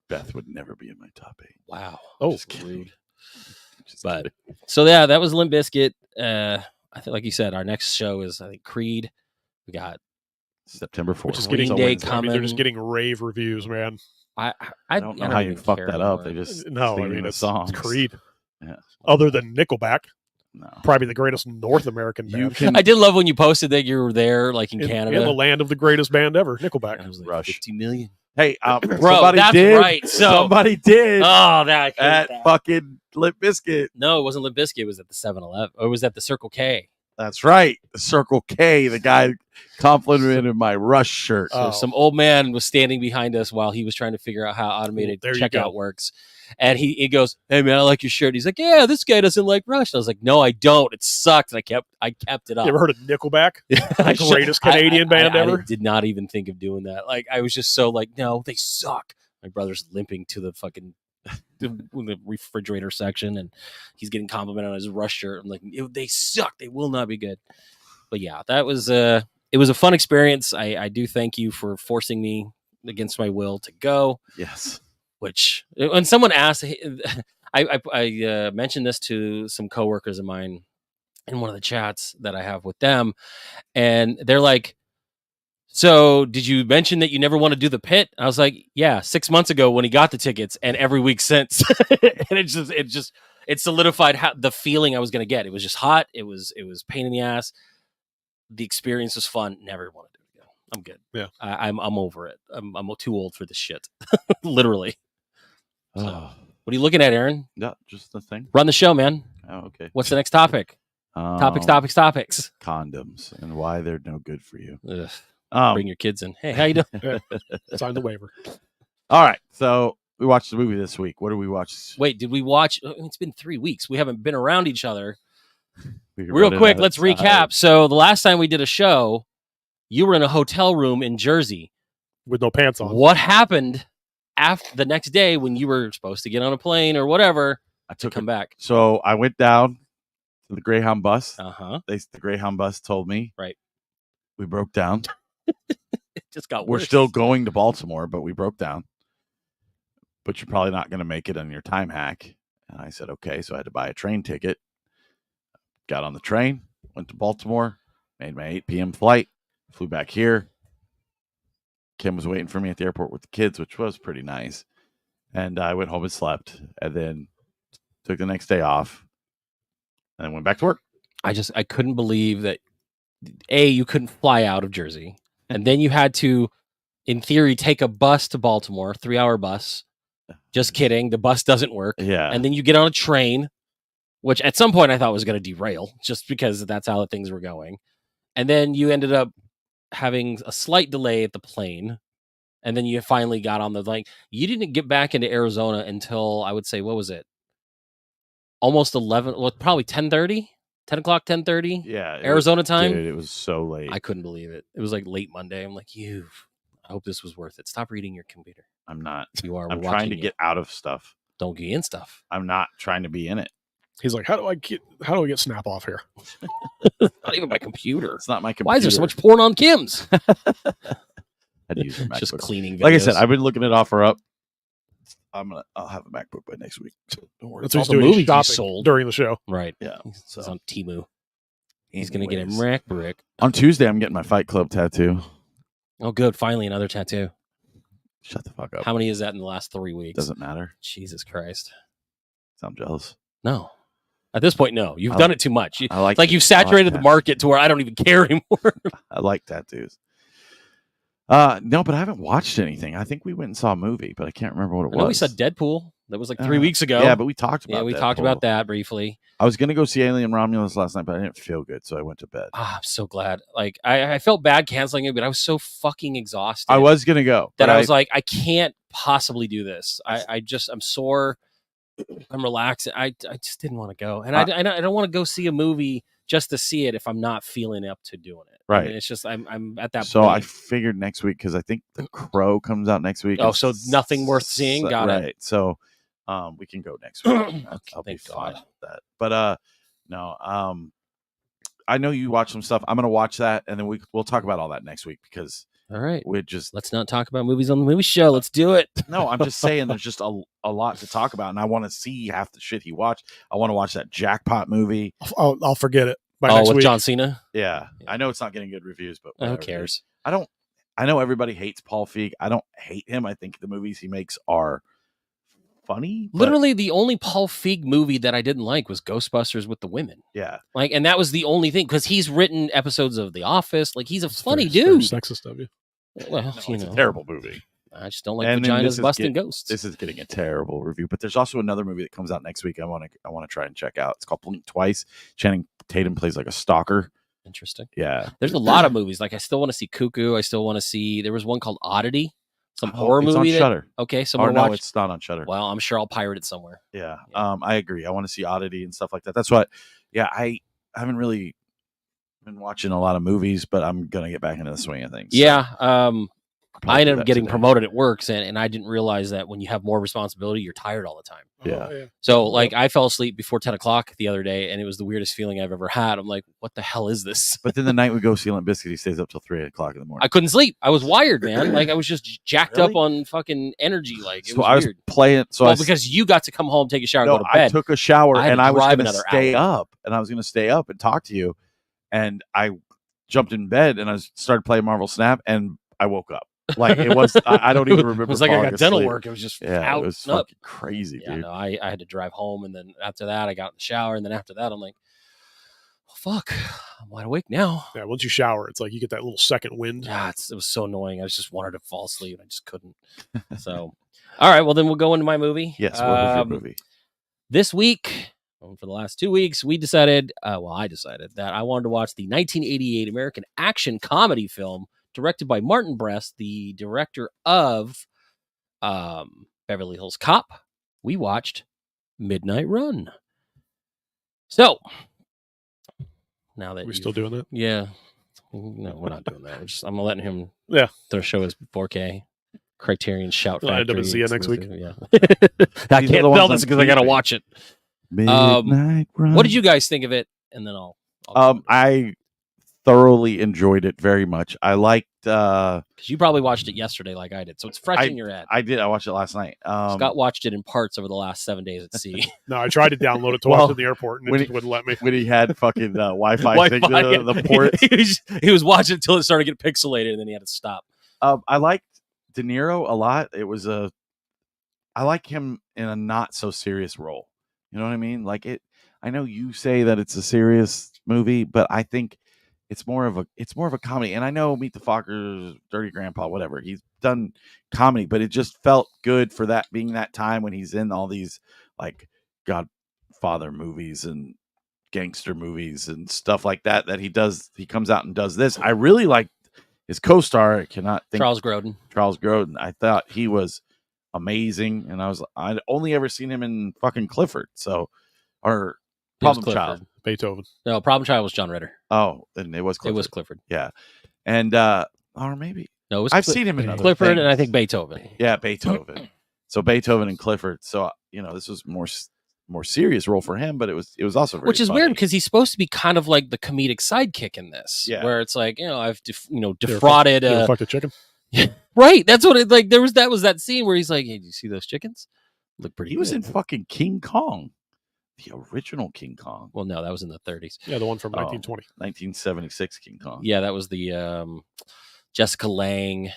S1: Beth would never be in my top 8.
S3: Wow.
S2: Oh,
S1: Just kidding.
S3: Rude.
S1: Just
S3: But
S1: kidding.
S3: so yeah, that was Limp Bizkit. I think, like you said, our next show is I think Creed. We got
S1: September 4th.
S2: which is
S3: Green
S2: getting
S3: Day
S1: Wednesday.
S2: I mean, they're just
S3: coming.
S2: getting rave reviews, man.
S1: I don't know how you
S3: even
S1: fuck
S3: care
S1: that up.
S3: anymore.
S1: They just
S2: No, I
S1: singing
S2: mean
S1: the
S2: it's
S1: songs.
S2: Creed.
S1: Yeah.
S2: Other than Nickelback,
S1: No.
S2: probably the greatest North American
S1: You
S2: band
S1: can
S3: I did love when you posted that you were there, like in
S2: in
S3: Canada.
S2: the land of the greatest band ever,
S3: And I
S2: Nickelback.
S3: was like,
S1: Rush.
S3: 50 million.
S1: Hey,
S3: Bro,
S1: somebody
S3: that's
S1: did.
S3: right. So,
S1: Somebody did
S3: oh, that I hate
S1: at
S3: that.
S1: fucking Limp Bizkit.
S3: No, it wasn't Limp Bizkit. It was at the 7-Eleven. Or it was at the Circle K.
S1: That's right. The Circle K. The guy complimented my Rush shirt.
S3: So
S2: Oh.
S3: some old man was standing behind us while he was trying to figure out how automated
S2: There you go.
S3: checkout works. And he goes, "Hey man, I like your shirt." He's like, "Yeah, this guy doesn't like Rush." And I was like, "No, I don't. It sucked." And I kept it up.
S2: You ever heard of Nickelback?
S3: I
S2: the greatest Canadian band ever?
S3: I did not even think of doing that. Like I was just so like, no, they suck. My brother's limping to the fucking the refrigerator section, and he's getting complimented on his Rush shirt. I'm like, they suck. They will not be good. But yeah, that was it was a fun experience. I do thank you for forcing me against my will to go.
S1: Yes.
S3: Which when someone asked, I mentioned this to some coworkers of mine in one of the chats that I have with them, and they're like, "So did you mention that you never want to do the pit?" I was like, "Yeah, 6 months ago when he got the tickets, and every week since." And it solidified how the feeling I was going to get. It was just hot. It was pain in the ass. The experience was fun. Never want to do it again. I'm good.
S2: Yeah.
S3: I'm over it. I'm too old for this shit. Literally. So,
S1: Oh,
S3: what are you looking at, Aaron?
S1: yeah, just the thing.
S3: Run the show, man.
S1: Oh, okay.
S3: What's the next topic? Topics.
S1: Condoms and why they're no good for you.
S3: Ugh, bring your kids in. Hey, how you doing?
S2: Sign the waiver.
S1: All right, so we watched the movie this week. What did we watch?
S3: Wait, did we watch? It's been 3 weeks. We haven't been around each other.
S1: We
S3: Real
S1: wrote it
S3: quick,
S1: out
S3: let's
S1: outside.
S3: recap. So the last time we did a show, you were in a hotel room in Jersey.
S2: With no pants on.
S3: What happened after the next day when you were supposed to get on a plane or whatever
S1: I
S3: to
S1: took
S3: come back?
S1: So I went down to the Greyhound bus.
S3: Uh-huh.
S1: The Greyhound bus told me.
S3: Right.
S1: We broke down.
S3: It just got
S1: We're
S3: worse.
S1: still going to Baltimore, but we broke down. But you're probably not going to make it on your time hack. And I said, okay. So I had to buy a train ticket. Got on the train, went to Baltimore, made my 8 p.m. flight, flew back here. Kim was waiting for me at the airport with the kids, which was pretty nice. And I went home and slept, and then took the next day off, and then went back to work.
S3: I couldn't believe that you couldn't fly out of Jersey, and then you had to, in theory, take a bus to Baltimore, 3-hour bus. Just kidding, the bus doesn't work.
S1: Yeah.
S3: And then you get on a train, which at some point I thought was going to derail, just because that's how things were going. And then you ended up having a slight delay at the plane, and then you finally got on the you didn't get back into Arizona until, I would say, what was it? Almost 11, well, probably 10:30, 10 o'clock, 10:30.
S1: Yeah.
S3: Arizona time.
S1: Dude, it was so late.
S3: I couldn't believe it. It was like late Monday. I'm like, I hope this was worth it. Stop reading your computer.
S1: I'm not.
S3: You are.
S1: I'm
S3: We're
S1: trying
S3: watching
S1: to
S3: you.
S1: get out of stuff.
S3: Don't get in stuff.
S1: I'm not trying to be in it.
S2: He's like, how do I get Snap off here?
S3: Not even my computer.
S1: It's not my computer.
S3: Why is there so much porn on Kim's?
S1: I had to use a
S3: Just
S1: MacBook.
S3: cleaning videos.
S1: Like I said, I've been looking at OfferUp. I'll have a MacBook by next week. Don't worry.
S2: That's
S3: all
S2: what he's
S3: the
S2: doing.
S3: movies
S2: He's
S3: he
S2: shopping
S3: sold.
S2: during the show.
S3: right.
S1: Yeah.
S3: It's
S1: So
S3: on Temu. He's going to get a
S1: anyways.
S3: Mac brick.
S1: On Tuesday, I'm getting my Fight Club tattoo.
S3: Oh, good. Finally, another tattoo.
S1: Shut the fuck up.
S3: How many is that in the last 3 weeks?
S1: Doesn't matter.
S3: Jesus Christ.
S1: I'm jealous.
S3: No. At this point, no. You've
S1: I-
S3: done it too much.
S1: I like.
S3: It's like you've
S1: I like
S3: saturated the
S1: tattoos.
S3: market to where I don't even care anymore.
S1: I like tattoos. No, but I haven't watched anything. I think we went and saw a movie, but I can't remember what it
S3: I know
S1: was.
S3: we said Deadpool. That was like 3 weeks ago.
S1: Yeah, but we talked about.
S3: yeah, we
S1: Deadpool.
S3: talked about that briefly.
S1: I was gonna go see Alien Romulus last night, but I didn't feel good, so I went to bed.
S3: I'm so glad. Like I felt bad canceling it, but I was so fucking exhausted.
S1: I was gonna go,
S3: that
S1: but
S3: I was like, I can't possibly do this. I'm sore. I'm relaxed. I just didn't want to go, and I don't want to go see a movie just to see it if I'm not feeling up to doing it.
S1: Right.
S3: I mean, it's just I'm at that.
S1: so
S3: point.
S1: I figured next week because I think The Crow comes out next week.
S3: Oh,
S1: and
S3: so nothing worth seeing? Got it.
S1: right. So, we can go next week. I'll be
S3: Thank
S1: fine
S3: God.
S1: with that. But no. I know you watch some stuff. I'm gonna watch that, and then we'll talk about all that next week because
S3: All right.
S1: we just
S3: Let's not talk about movies on the movie show. Let's do it.
S1: no. I'm just saying there's just a lot to talk about, and I want to see half the shit he watched. I want to watch that Jackpot movie.
S2: I'll forget it by
S3: Oh,
S2: next
S3: with
S2: week.
S3: John Cena.
S1: Yeah,
S3: Yeah.
S1: I know it's not getting good reviews, but
S3: Who
S1: whatever, dude.
S3: cares?
S1: I know everybody hates Paul Feig. I don't hate him. I think the movies he makes are funny. but
S3: Literally, the only Paul Feig movie that I didn't like was Ghostbusters with the women.
S1: yeah.
S3: Like, and that was the only thing because he's written episodes of The Office. Like, he's a
S2: It's
S3: funny
S2: very
S3: dude.
S2: sexist of you.
S3: Well,
S1: No,
S3: you
S1: it's
S3: know,
S1: a terrible movie.
S3: I just don't like
S1: And then this
S3: vaginas
S1: is
S3: busting ghosts.
S1: This is getting a terrible review, but there's also another movie that comes out next week. I want to try and check out. It's called Blink Twice. Channing Tatum plays like a stalker.
S3: Interesting.
S1: Yeah,
S3: There's a lot of movies. Like, I still want to see Cuckoo. I still want to see. There was one called Oddity, some horror
S1: it's
S3: movie.
S1: on
S3: that-
S1: Shudder.
S3: Okay, so
S1: Or
S3: I'm
S1: no,
S3: gonna watch.
S1: it's not on Shudder.
S3: Well, I'm sure I'll pirate it somewhere.
S1: Yeah.
S3: Yeah.
S1: I agree. I want to see Oddity and stuff like that. That's what. Yeah, I haven't really been watching a lot of movies, but I'm gonna get back into the swing of things. So
S3: Yeah.
S1: I'll probably
S3: I
S1: do
S3: ended up
S1: that
S3: getting
S1: today.
S3: promoted at work, and I didn't realize that when you have more responsibility, you're tired all the time.
S1: Yeah.
S2: Oh,
S3: So, like, I fell asleep before 10 o'clock the other day, and it was the weirdest feeling I've ever had. I'm like, what the hell is this?
S1: But then the night we go see Limp Bizkit, he stays up till 3 o'clock in the morning.
S3: I couldn't sleep. I was wired, man. Like, I was just jacked up
S1: Really?
S3: on fucking energy. Like, it
S1: so
S3: was
S1: I was
S3: weird.
S1: playing. So
S3: Well,
S1: I
S3: because you got to come home, take a shower, and
S1: no,
S3: go to bed.
S1: I took a shower
S3: I had
S1: and
S3: to
S1: I was
S3: drive
S1: going to
S3: another
S1: stay up, and I was going to stay up and talk to you, and I jumped in bed and I started playing Marvel Snap, and I woke up. Like it was, I don't even remember.
S3: It was like I
S1: falling
S3: got dental
S1: asleep.
S3: work. It was just
S1: Yeah,
S3: out
S1: it was
S3: and up.
S1: fucking crazy,
S3: Yeah,
S1: dude.
S3: no, I had to drive home, and then after that, I got in the shower, and then after that, I'm like, oh, fuck, I'm wide awake now.
S2: Yeah, once you shower, it's like you get that little second wind.
S3: Yeah, it was so annoying. I just wanted to fall asleep, and I just couldn't. So, all right, well, then we'll go into my movie.
S1: Yes, what was your movie?
S3: This week, For the last 2 weeks, we decided, I decided that I wanted to watch the 1988 American action comedy film directed by Martin Brest, the director of Beverly Hills Cop. We watched Midnight Run. So, now that
S2: We still doing that?
S3: Yeah. No, we're not doing that. I'm letting him show his 4K Criterion Shout
S2: I'll end up
S3: Factory.
S2: at Zia next week.
S3: Yeah. I
S1: These are
S3: can't
S1: the ones
S3: tell this
S1: I'm
S3: because I got to
S1: keeping.
S3: watch it.
S1: Midnight Run.
S3: What did you guys think of it? And then I'll
S1: I thoroughly enjoyed it very much. I liked.
S3: because you probably watched it yesterday, like I did, so it's fresh in your head.
S1: I did. I watched it last night.
S3: Scott watched it in parts over the last 7 days at sea.
S2: No, I tried to download it to
S1: Well,
S2: watch it in the airport, and it
S1: when
S2: just wouldn't let me.
S1: when he had fucking Wi-Fi signal, the ports.
S3: he was watching until it started getting pixelated, and then he had to stop.
S1: I liked De Niro a lot. It was I like him in a not so serious role. You know what I mean? Like it. I know you say that it's a serious movie, but I think it's more of a comedy. And I know Meet the Fockers, Dirty Grandpa, whatever. He's done comedy, but it just felt good for that being that time when he's in all these like Godfather movies and gangster movies and stuff like that. That he does. He comes out and does this. I really like his co-star. I cannot think
S3: Charles Grodin.
S1: Charles Grodin. I thought he was amazing, and I'd only ever seen him in fucking Clifford. So, or
S3: It was
S1: Problem Child.
S3: Clifford.
S2: Beethoven.
S3: No, Problem Child was John Ritter.
S1: Oh, and it was Clifford.
S3: It was Clifford.
S1: Yeah, and or maybe
S3: No, it was
S1: I've seen him in other
S3: Clifford, and I
S1: things.
S3: think Beethoven.
S1: Yeah, Beethoven. So Beethoven and Clifford. So this was more serious role for him, but it was also very
S3: Which is
S1: funny.
S3: weird because he's supposed to be kind of like the comedic sidekick in this.
S1: Yeah.
S3: Where it's like, I've defrauded.
S2: You ever fucked a chicken?
S3: Right. That's what it like. There was that scene where he's like, "Hey, do you see those chickens? Look pretty."
S1: He was
S3: good."
S1: in fucking King Kong, the original King Kong,
S3: Well, no, that was in the 30s.
S2: Yeah, the one from
S1: Oh.
S2: 1920.
S1: 1976 King Kong.
S3: Yeah, that was the Jessica Lange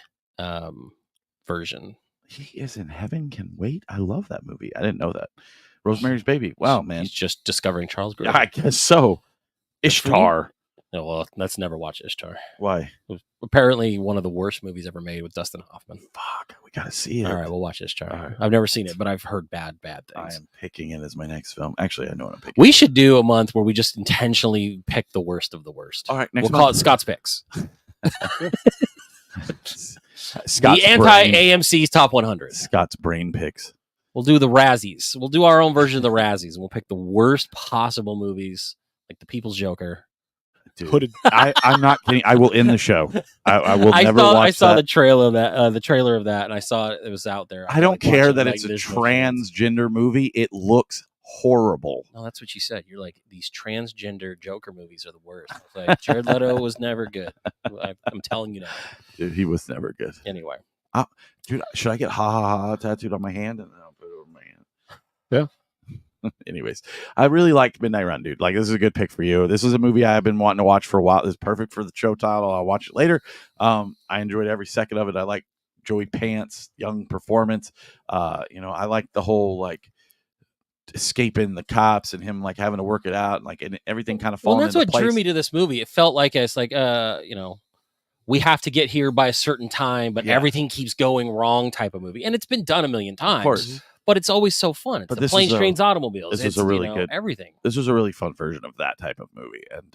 S3: version.
S1: He is in Heaven Can Wait. I love that movie. I didn't know that. Rosemary's Baby. Wow, man.
S3: He's just discovering Charles Grodin.
S1: I guess so. Ishtar.
S3: No, well, let's never watch Ishtar.
S1: Why?
S3: It was apparently one of the worst movies ever made with Dustin Hoffman.
S1: Fuck. We gotta see it.
S3: All right, we'll watch Ishtar.
S1: All right.
S3: I've never seen it, but I've heard bad
S1: I
S3: things.
S1: am picking it as my next film. Actually, I know what I'm picking.
S3: We should do a month where we just intentionally pick the worst of the worst.
S1: All right, next
S3: We'll call it
S1: month.
S3: Scott's Picks.
S1: Scott's
S3: The anti-AMC's Top 100.
S1: Scott's brain picks.
S3: We'll do the Razzies. We'll do our own version of the Razzies, and we'll pick the worst possible movies, like The People's Joker.
S1: Dude,
S2: Hooded.
S1: I'm not kidding. I will end the show. I will never
S3: I
S1: watch
S3: saw
S1: that.
S3: the trailer of that. The trailer of that, and I saw it was out there.
S1: I don't
S3: like,
S1: care
S3: watching,
S1: that
S3: like,
S1: it's a
S3: there's no chance.
S1: transgender movie. It looks horrible.
S3: No, that's what you said. You're like, these transgender Joker movies are the worst. I was like, Jared Leto was never good. I'm telling you now.
S1: Dude, he was never good.
S3: Anyway,
S1: Dude, should I get ha ha ha tattooed on my hand and then I'll put it over my hand?
S2: Yeah.
S1: Anyways, I really liked Midnight Run, dude. Like, this is a good pick for you. This is a movie I've been wanting to watch for a while. It's perfect for the show title. I'll watch it later. I enjoyed every second of it. I like Joey Pants' young performance. I like the whole like escaping the cops and him like having to work it out and like and everything kind of falling
S3: well, that's
S1: into
S3: what
S1: place.
S3: drew me to this movie. It felt like it's like, we have to get here by a certain time, but
S1: Yeah.
S3: everything keeps going wrong type of movie. And it's been done a million times.
S1: Of course.
S3: But it's always so fun. It's
S1: But
S3: the
S1: this
S3: planes,
S1: is a-
S3: trains, automobiles.
S1: this
S3: It's
S1: is a really good-
S3: everything.
S1: This was a really fun version of that type of movie. And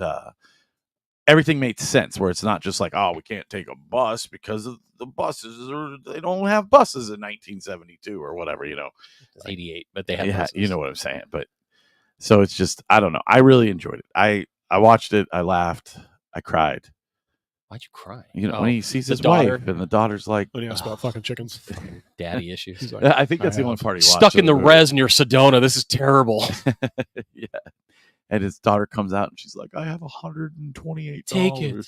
S1: everything made sense where it's not just like, oh, we can't take a bus because of the buses or they don't have buses in 1972 or whatever,
S3: It's 88, but they have
S1: Yeah,
S3: buses.
S1: you know what I'm saying. But so it's just, I don't know. I really enjoyed it. I watched it. I laughed. I cried.
S3: Why'd you cry?
S1: When he sees
S3: the
S1: his
S3: daughter.
S1: wife and the daughter's like,
S2: When he asked about fucking chickens.
S3: Daddy issues.
S2: He's like,
S1: I think that's
S2: I
S1: the only
S2: have.
S1: part he watched.
S3: Stuck
S1: of
S3: in the
S1: movie.
S3: res near Sedona. This is terrible.
S1: Yeah. And his daughter comes out and she's like, I have $128.
S3: Take it.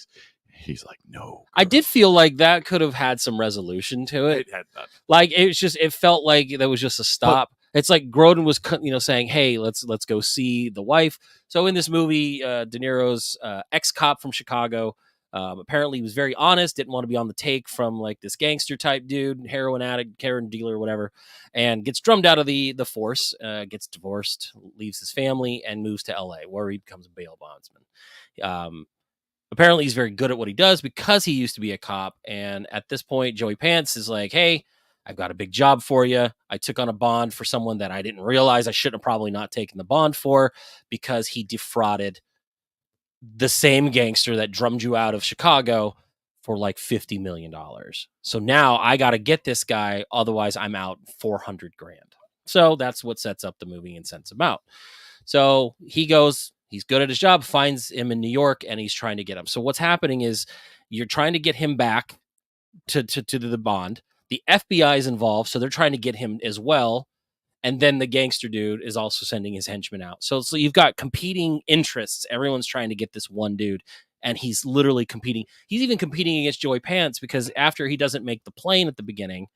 S1: He's like, no.
S3: I did feel like that could have had some resolution to it.
S1: It had none.
S3: Like it felt like there was just a stop. It's like Grodin was, saying, "Hey, let's go see the wife." So in this movie, De Niro's ex-cop from Chicago, apparently he was very honest, didn't want to be on the take from like this gangster type dude, heroin addict, heroin dealer, whatever, and gets drummed out of the force, gets divorced, leaves his family, and moves to L.A., where he becomes a bail bondsman. Apparently he's very good at what he does because he used to be a cop. And at this point, Joey Pants is like, hey, I've got a big job for you. I took on a bond for someone that I didn't realize I shouldn't have probably not taken the bond for because he defrauded the same gangster that drummed you out of Chicago for like $50 million. So now I got to get this guy. Otherwise I'm out 400 grand. So that's what sets up the movie and sends him out. So he goes, he's good at his job, finds him in New York, and he's trying to get him. So what's happening is you're trying to get him back to the bond. The FBI is involved, so they're trying to get him as well. And then the gangster dude is also sending his henchmen out. So you've got competing interests. Everyone's trying to get this one dude, and he's literally competing. He's even competing against Joey Pants because after he doesn't make the plane at the beginning,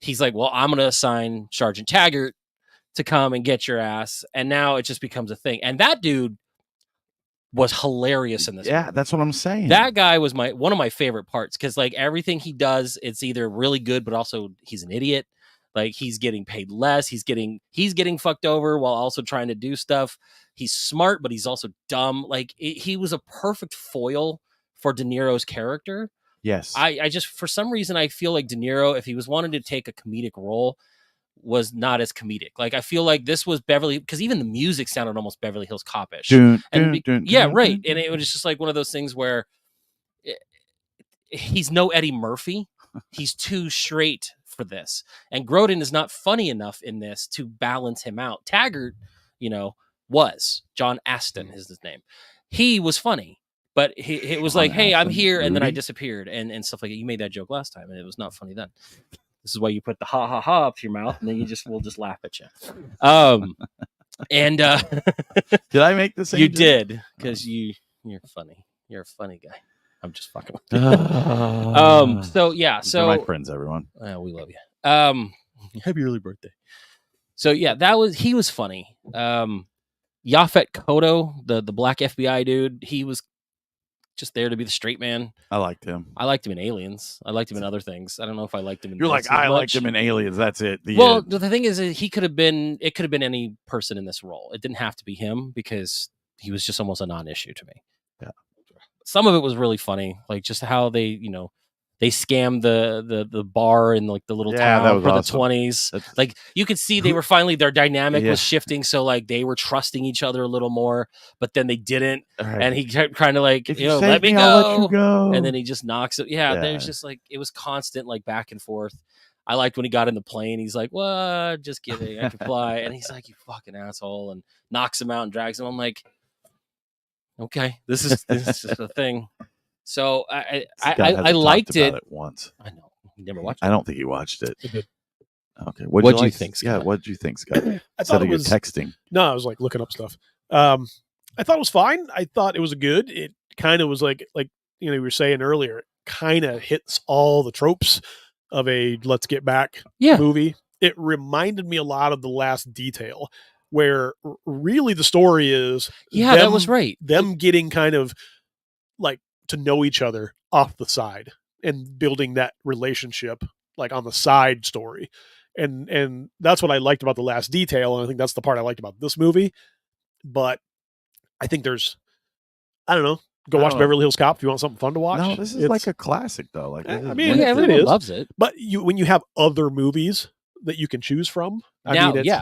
S3: he's like, well, I'm going to assign Sergeant Taggart to come and get your ass. And now it just becomes a thing. And that dude was hilarious in this movie.
S1: That's what I'm saying.
S3: That guy was one of my favorite parts because like everything he does, it's either really good, but also he's an idiot. Like he's getting paid less. He's getting fucked over while also trying to do stuff. He's smart, but he's also dumb. Like he was a perfect foil for De Niro's character.
S1: Yes.
S3: I just, for some reason, I feel like De Niro, if he was wanting to take a comedic role, was not as comedic. Like I feel like this was Beverly, because even the music sounded almost Beverly Hills Cop-ish. Right. And it was just like one of those things where he's no Eddie Murphy. He's too straight for this. And Grodin is not funny enough in this to balance him out. Taggart, was John Aston is his name. He was funny, but it was like, hey, I'm here, and then I disappeared, and stuff like that. You made that joke last time, and it was not funny then. This is why you put the ha ha ha up to your mouth, and then we'll just laugh at you. Did
S1: I make the same?
S3: You
S1: joke?
S3: did, because you're funny. You're a funny guy. I'm just fucking with you. So yeah,
S1: They're my friends, everyone.
S3: We love you. Happy early birthday. So yeah, he was funny. Yaphet Kotto, the black FBI dude, he was just there to be the straight man.
S1: I liked him.
S3: I liked him in Aliens. I liked him in other things. I don't know if I liked him in.
S1: You're like, I liked him in Aliens. That's it.
S3: The thing is, it could have been any person in this role. It didn't have to be him because he was just almost a non-issue to me.
S1: Yeah.
S3: Some of it was really funny, like just how they scammed the bar in like the little town for
S1: awesome.
S3: The 20s. Like you could see they were finally, their dynamic was shifting. So like they were trusting each other a little more, but then they didn't. Right. And he kept kind of like, let me go.
S1: I'll let you go.
S3: And then he just knocks it. Yeah, there's just like, it was constant like back and forth. I liked when he got in the plane. He's like, what? Just kidding. I can fly. And he's like, you fucking asshole. And knocks him out and drags him. I'm like, okay, this is a thing. So I liked it
S1: once.
S3: I know you never watched it.
S1: I don't think you watched it. Okay,
S3: what do you think, Scott?
S1: Yeah, what do you think, Scott?
S2: I thought it was
S1: texting.
S2: No, I was like looking up stuff. I thought it was fine. I thought it was good. It kind of was like you were saying earlier. It kind of hits all the tropes of a Let's Get Back movie. It reminded me a lot of The Last Detail, where really the story is
S3: that was right.
S2: Them getting kind of like to know each other off the side and building that relationship like on the side story. And that's what I liked about The Last Detail. And I think that's the part I liked about this movie. But I think I don't know, go watch Beverly Hills Cop if you want something fun to watch.
S1: No, this is like a classic though. Like,
S3: everyone loves it.
S2: But when you have other movies that you can choose from, it's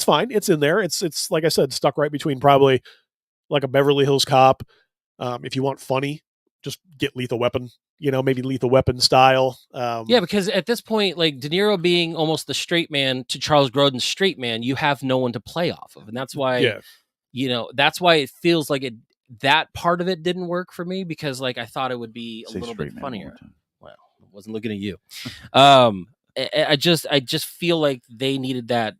S2: fine. It's in there. It's like I said, stuck right between probably like a Beverly Hills Cop. If you want funny, just get Lethal Weapon, maybe Lethal Weapon style.
S3: Because at this point, like De Niro being almost the straight man to Charles Grodin's straight man, you have no one to play off of. And that's why, that's why it feels like that part of it didn't work for me, because like I thought it would be a little bit funnier. Well, I wasn't looking at you. I just feel like they needed that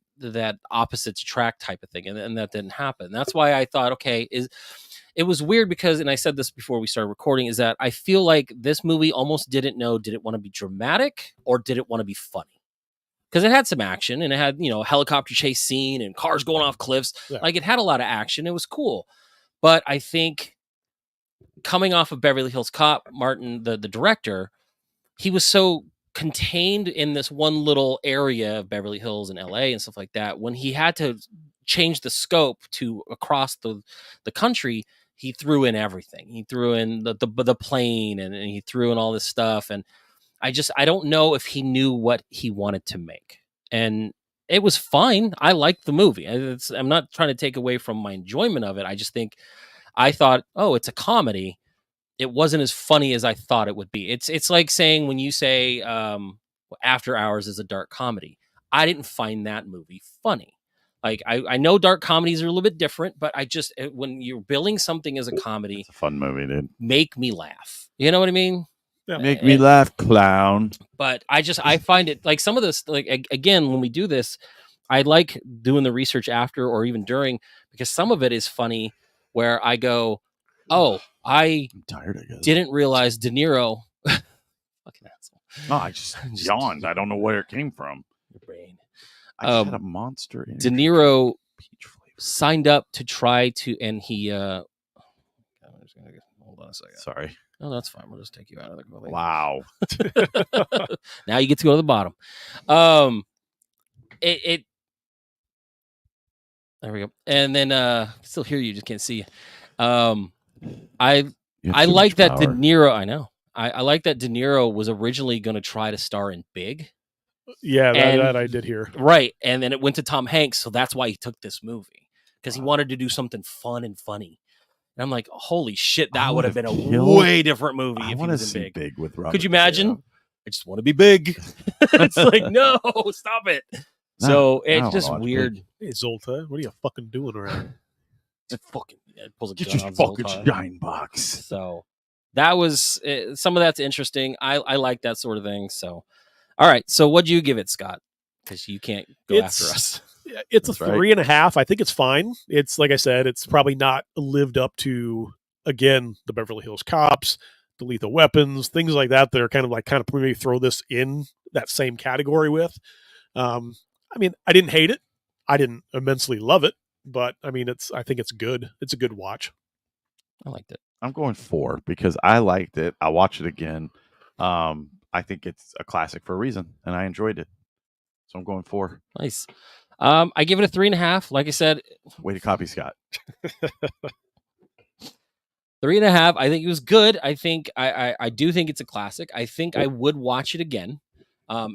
S3: opposites attract type of thing, and that didn't happen. That's why I thought, okay, it was weird because, and I said this before we started recording, is that I feel like this movie almost didn't know, did it want to be dramatic or did it want to be funny? Because it had some action and it had, a helicopter chase scene and cars going off cliffs. Yeah. Like it had a lot of action. It was cool. But I think coming off of Beverly Hills Cop, Martin, the director, he was so contained in this one little area of Beverly Hills and LA and stuff like that. When he had to change the scope to across the country, he threw in everything. He threw in the plane and he threw in all this stuff. And I don't know if he knew what he wanted to make. And it was fine. I liked the movie. I'm not trying to take away from my enjoyment of it. I just think I thought, oh, it's a comedy. It wasn't as funny as I thought it would be. It's like saying when you say After Hours is a dark comedy. I didn't find that movie funny. Like I know dark comedies are a little bit different, but when you're billing something as a comedy,
S1: It's a fun movie, dude.
S3: make me laugh. You know what I mean?
S2: Yeah.
S1: Make me laugh, clown.
S3: But I find it like some of this, like again, when we do this, I like doing the research after or even during, because some of it is funny where I go, oh, I
S1: I'm tired, I guess.
S3: didn't realize De Niro. Fucking asshole.
S1: No, I just yawned. I don't know where it came from.
S3: Your brain.
S1: I just had a monster.
S3: De Niro
S1: peach flavor.
S3: signed up to try to, and he, hold on a second.
S1: Sorry.
S3: No, that's fine. We'll just take you out of the movie.
S1: Wow.
S3: Now you get to go to the bottom. There we go. And then still hear you, just can't see you. I
S1: You have
S3: I
S1: too
S3: like
S1: much
S3: that De
S1: power.
S3: Niro. I know. I like that De Niro was originally going to try to star in Big,
S2: Yeah,
S3: And-
S2: that I did hear.
S3: right? And then it went to Tom Hanks, so that's why he took this movie, because he wanted to do something fun and funny. And I'm like, holy shit,
S1: I
S3: that would have
S1: would've
S3: been a
S1: killed-
S3: way different movie
S1: I
S3: if he
S1: want to
S3: was in
S1: see
S3: Big.
S1: Big with Robert.
S3: Could you
S1: De
S3: imagine?
S1: Niro.
S3: I just want to be big. It's like, no, stop it.
S1: No,
S3: So
S1: I don't
S3: it's just
S1: wanna watch
S3: weird.
S1: Big.
S2: Hey, Zolta, what are you fucking doing around?
S3: It's fucking it pulls a
S1: Get
S3: gun
S1: your
S3: on
S1: fucking
S3: Zoltan.
S1: shine box.
S3: So that was some of that's interesting. I like that sort of thing. So, all right. So what'd you give it, Scott? Because you can't go after us.
S2: Yeah, it's
S1: That's
S2: a
S1: right.
S2: 3.5. I think it's fine. It's like I said, it's probably not lived up to, again, the Beverly Hills Cops, the Lethal Weapons, things like that. They're kind of maybe throw this in that same category with. I mean, I didn't hate it. I didn't immensely love it, but I mean, I think it's good. It's a good watch.
S3: I liked it.
S1: I'm going 4 because I liked it. I'll watch it again. I think it's a classic for a reason, and I enjoyed it. So I'm going 4.
S3: Nice. I give it a 3.5. Like I said,
S1: Way to copy, Scott.
S3: 3.5. I think it was good. I think I do think it's a classic. I think I would watch it again.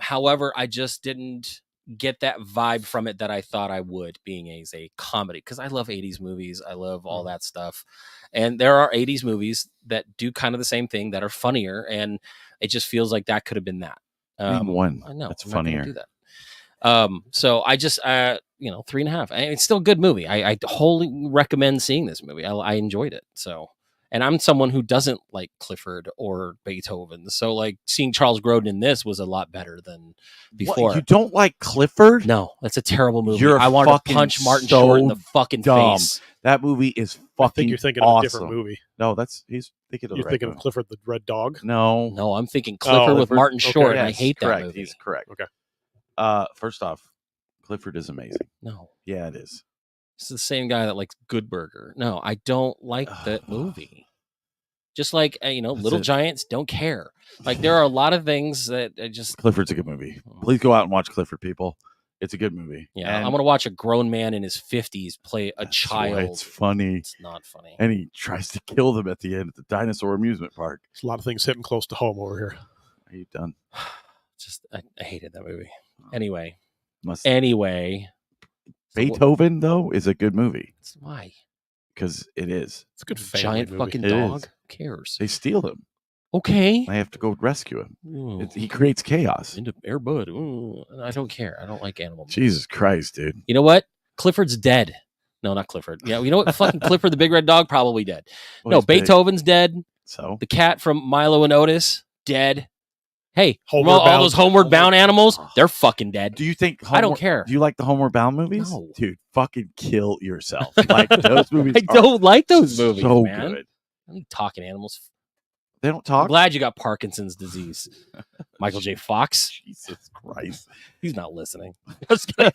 S3: However, I just didn't get that vibe from it that I thought I would, being as a comedy, because I love 80s movies. I love all that stuff. And there are 80s movies that do kind of the same thing that are funnier, and it just feels like that could have been that.
S1: Name one
S3: I know
S1: that's
S3: I'm not gonna
S1: funnier.
S3: do that. So I just 3.5. And it's still a good movie. I wholly recommend seeing this movie. I enjoyed it. So, and I'm someone who doesn't like Clifford or Beethoven. So like seeing Charles Grodin in this was a lot better than before.
S1: What, you don't like Clifford?
S3: No, that's a terrible movie.
S1: You're
S3: I wanted to
S1: fucking
S3: punch Martin
S1: so
S3: Short in the fucking
S1: dumb.
S3: face.
S1: That movie is fucking
S2: I think you're thinking
S1: awesome.
S2: of a different movie.
S1: No, he's thinking of
S2: You're
S1: the right
S2: thinking of
S1: movie.
S2: Clifford the Red Dog.
S1: No,
S3: No, I'm thinking Clifford with
S1: Clifford?
S3: Martin
S2: Okay.
S3: Short, and I
S1: Yes,
S3: hate that
S1: correct.
S3: movie.
S1: He's correct.
S2: Okay.
S1: First off, Clifford is amazing.
S3: No,
S1: Yeah, it is.
S3: this is the same guy that likes Good Burger. No, I don't like that movie. Just like
S1: That's
S3: Little
S1: it.
S3: Giants don't care. Like there are a lot of things that I just
S1: Clifford's a good movie. Please go out and watch Clifford, people. It's a good movie.
S3: yeah.
S1: And
S3: I'm gonna watch a grown man in his 50s play a
S1: that's why
S3: child.
S1: It's funny.
S3: It's not funny.
S1: And he tries to kill them at the end at the dinosaur amusement park.
S2: There's a lot of things hitting close to home over here.
S1: Are you done?
S3: Just I hated that movie. Anyway,
S1: Must
S3: anyway,
S1: Beethoven though is a good movie
S3: that's why
S1: because it is.
S2: It's a good family
S3: giant
S2: movie.
S3: fucking
S1: It
S3: dog.
S1: is.
S3: Who cares?
S1: They steal him.
S3: Okay.
S1: They have to go rescue him.
S3: Ooh,
S1: He creates chaos.
S3: into Air Bud. Ooh, I don't care. I don't like animal movies.
S1: Jesus Christ, dude.
S3: You know what? Clifford's dead. No, not Clifford. Yeah, you know what? Fucking Clifford the Big Red Dog probably dead.
S1: Well,
S3: No,
S1: he's big.
S3: Beethoven's dead.
S1: So
S3: The cat from Milo and Otis dead. Hey,
S2: Homeward
S3: all
S2: Bound.
S3: those Homeward Bound animals, they're fucking dead.
S1: do you think
S3: I don't care.
S1: Do you like the Homeward Bound movies?
S3: No.
S1: Dude, fucking kill yourself. Like those movies
S3: I don't like those movies,
S1: so
S3: man.
S1: good.
S3: I like talking animals.
S1: They don't
S3: I'm
S1: talk.
S3: glad you got Parkinson's disease. Michael J. Fox.
S1: Jesus Christ.
S3: He's not listening. Just kidding.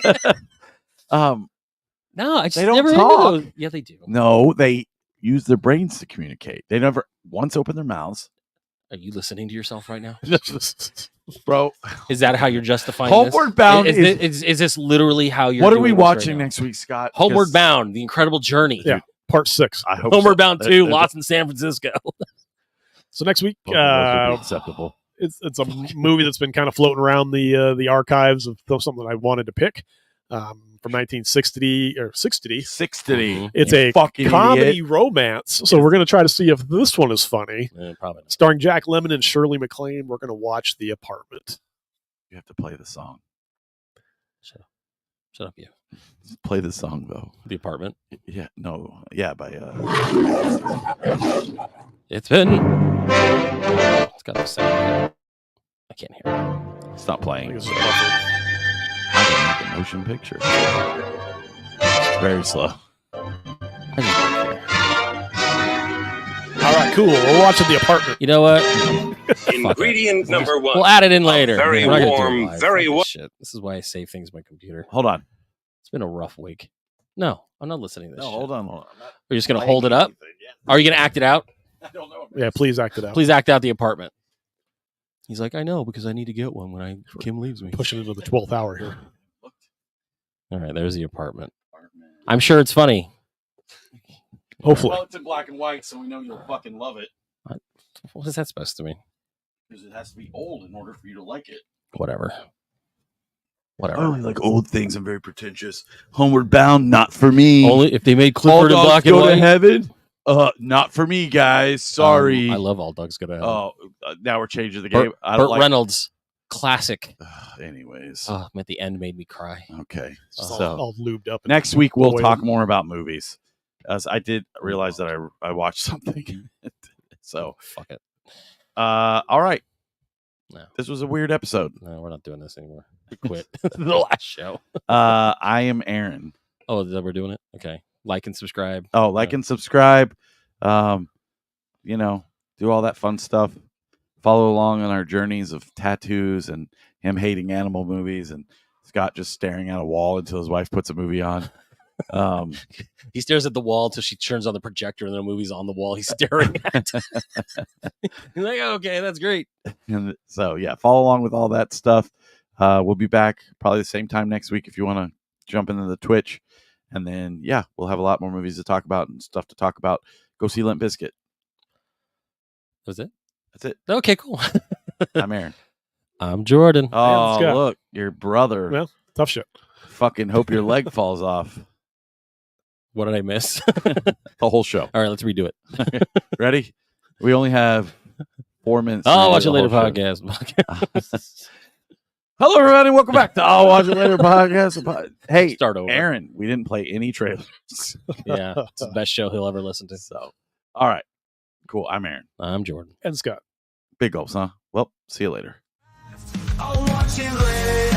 S3: No, I just
S1: They don't
S3: never
S1: talk.
S3: into those. Yeah, they do.
S1: No, they use their brains to communicate. They never once open their mouths.
S3: Are you listening to yourself right now?
S1: Bro,
S3: Is that how you're justifying
S1: Homeward
S3: this?
S1: Bound
S3: Is this literally how you're
S1: what are
S3: doing
S1: we
S3: this
S1: watching
S3: right now?
S1: next week, Scott?
S3: Homeward
S1: Because
S3: Bound, The Incredible Journey.
S2: Yeah. Part 6.
S1: I hope
S3: Homeward
S1: so.
S3: Bound
S1: That-
S3: 2,
S1: that-
S3: Lost in San Francisco.
S2: So next week,
S1: both of those would be acceptable.
S2: It's a movie that's been kind of floating around the archives of something I wanted to pick from 1960 or 60.
S1: 60.
S2: It's
S1: You
S2: a
S1: fucking
S2: comedy
S1: idiot.
S2: romance. So we're going to try to see if this one is funny.
S3: Probably not.
S2: Starring Jack Lemmon and Shirley MacLaine. We're going to watch The Apartment.
S1: You have to play the song.
S3: Shut up, you.
S1: Just play the song though.
S3: The Apartment.
S1: Yeah, no, yeah, by
S3: It's been. It's got the sound. I can't hear it.
S1: it's not
S2: I
S1: playing.
S2: think it's a buffer.
S1: How to make a motion picture? It's very slow.
S3: I just don't care.
S2: All right, cool. We're watching The Apartment.
S3: You know what?
S6: Ingredient number one.
S3: We'll add it in later.
S6: very
S3: We're not gonna do it
S6: warm,
S3: live.
S6: very
S3: Fuck
S6: wa-
S3: this shit. This is why I save things on my computer.
S1: Hold on.
S3: It's been a rough week. No, I'm not listening to this.
S1: No,
S3: shit.
S1: hold on. I'm not
S3: We're just gonna
S1: playing
S3: hold it up.
S1: anything yet.
S3: Are you gonna act it out?
S1: I don't know.
S2: Yeah, please act it out.
S3: Please act out The Apartment. He's like, I know because I need to get one when Kim leaves me.
S2: Pushing into the 12th hour here.
S3: All right, there's The Apartment. I'm sure it's funny.
S2: Hopefully.
S1: Well, it's in black and white, so we know you'll fucking love it.
S3: What is that supposed to mean?
S1: Because it has to be old in order for you to like it.
S3: Whatever.
S1: I
S3: Whatever.
S1: only like old things. I'm very pretentious. Homeward Bound, not for me.
S3: Only if they made
S1: All
S3: Clifford in
S1: Dogs
S3: black and
S1: Go to
S3: white.
S1: Heaven. Not for me, guys. Sorry.
S3: I love All Dogs Go to Heaven.
S1: Oh, now we're changing the game.
S3: Burt,
S1: I don't
S3: Burt
S1: like.
S3: Reynolds, classic.
S1: Anyways,
S3: At the end made me cry.
S2: It's
S1: okay.
S2: just
S1: So
S2: all lubed up. and
S1: next week we'll
S2: boiled.
S1: talk more about movies, as I did realize that I watched something. So
S3: Fuck it.
S1: all right.
S3: No.
S1: This was a weird episode.
S3: No, we're not doing this anymore. We quit the last show.
S1: I am Aaron.
S3: Oh, that we're doing it. Okay, like and subscribe.
S1: Oh, like and subscribe. You know, do all that fun stuff. Follow along on our journeys of tattoos and him hating animal movies and Scott just staring at a wall until his wife puts a movie on.
S3: He stares at the wall until she turns on the projector and the movie's on the wall he's staring at. He's like, okay, that's great.
S1: And so, yeah, follow along with all that stuff. We'll be back probably the same time next week if you want to jump into the Twitch. And then, yeah, we'll have a lot more movies to talk about and stuff to talk about. Go see Limp Bizkit.
S3: Was it?
S1: That's it.
S3: Okay, cool.
S1: I'm Aaron.
S3: I'm Jordan.
S1: Oh,
S2: Scott.
S1: look, your brother.
S2: Well, tough shit.
S1: Fucking hope your leg falls off.
S3: What did I miss?
S1: The whole show.
S3: All right, let's redo it.
S1: Ready? We only have 4 minutes. to
S3: I'll
S1: redo
S3: watch
S1: the
S3: it later
S1: whole show.
S3: podcast.
S1: Hello, everybody. Welcome back to I'll Watch It Later podcast. Hey,
S3: Start over.
S1: Aaron, we didn't play any trailers.
S3: Yeah, it's the best show he'll ever listen to.
S1: So, all right. Cool. I'm Aaron.
S3: I'm Jordan.
S2: And Scott.
S1: Big gulps, huh? Well, see you later.
S7: I'll watch it later.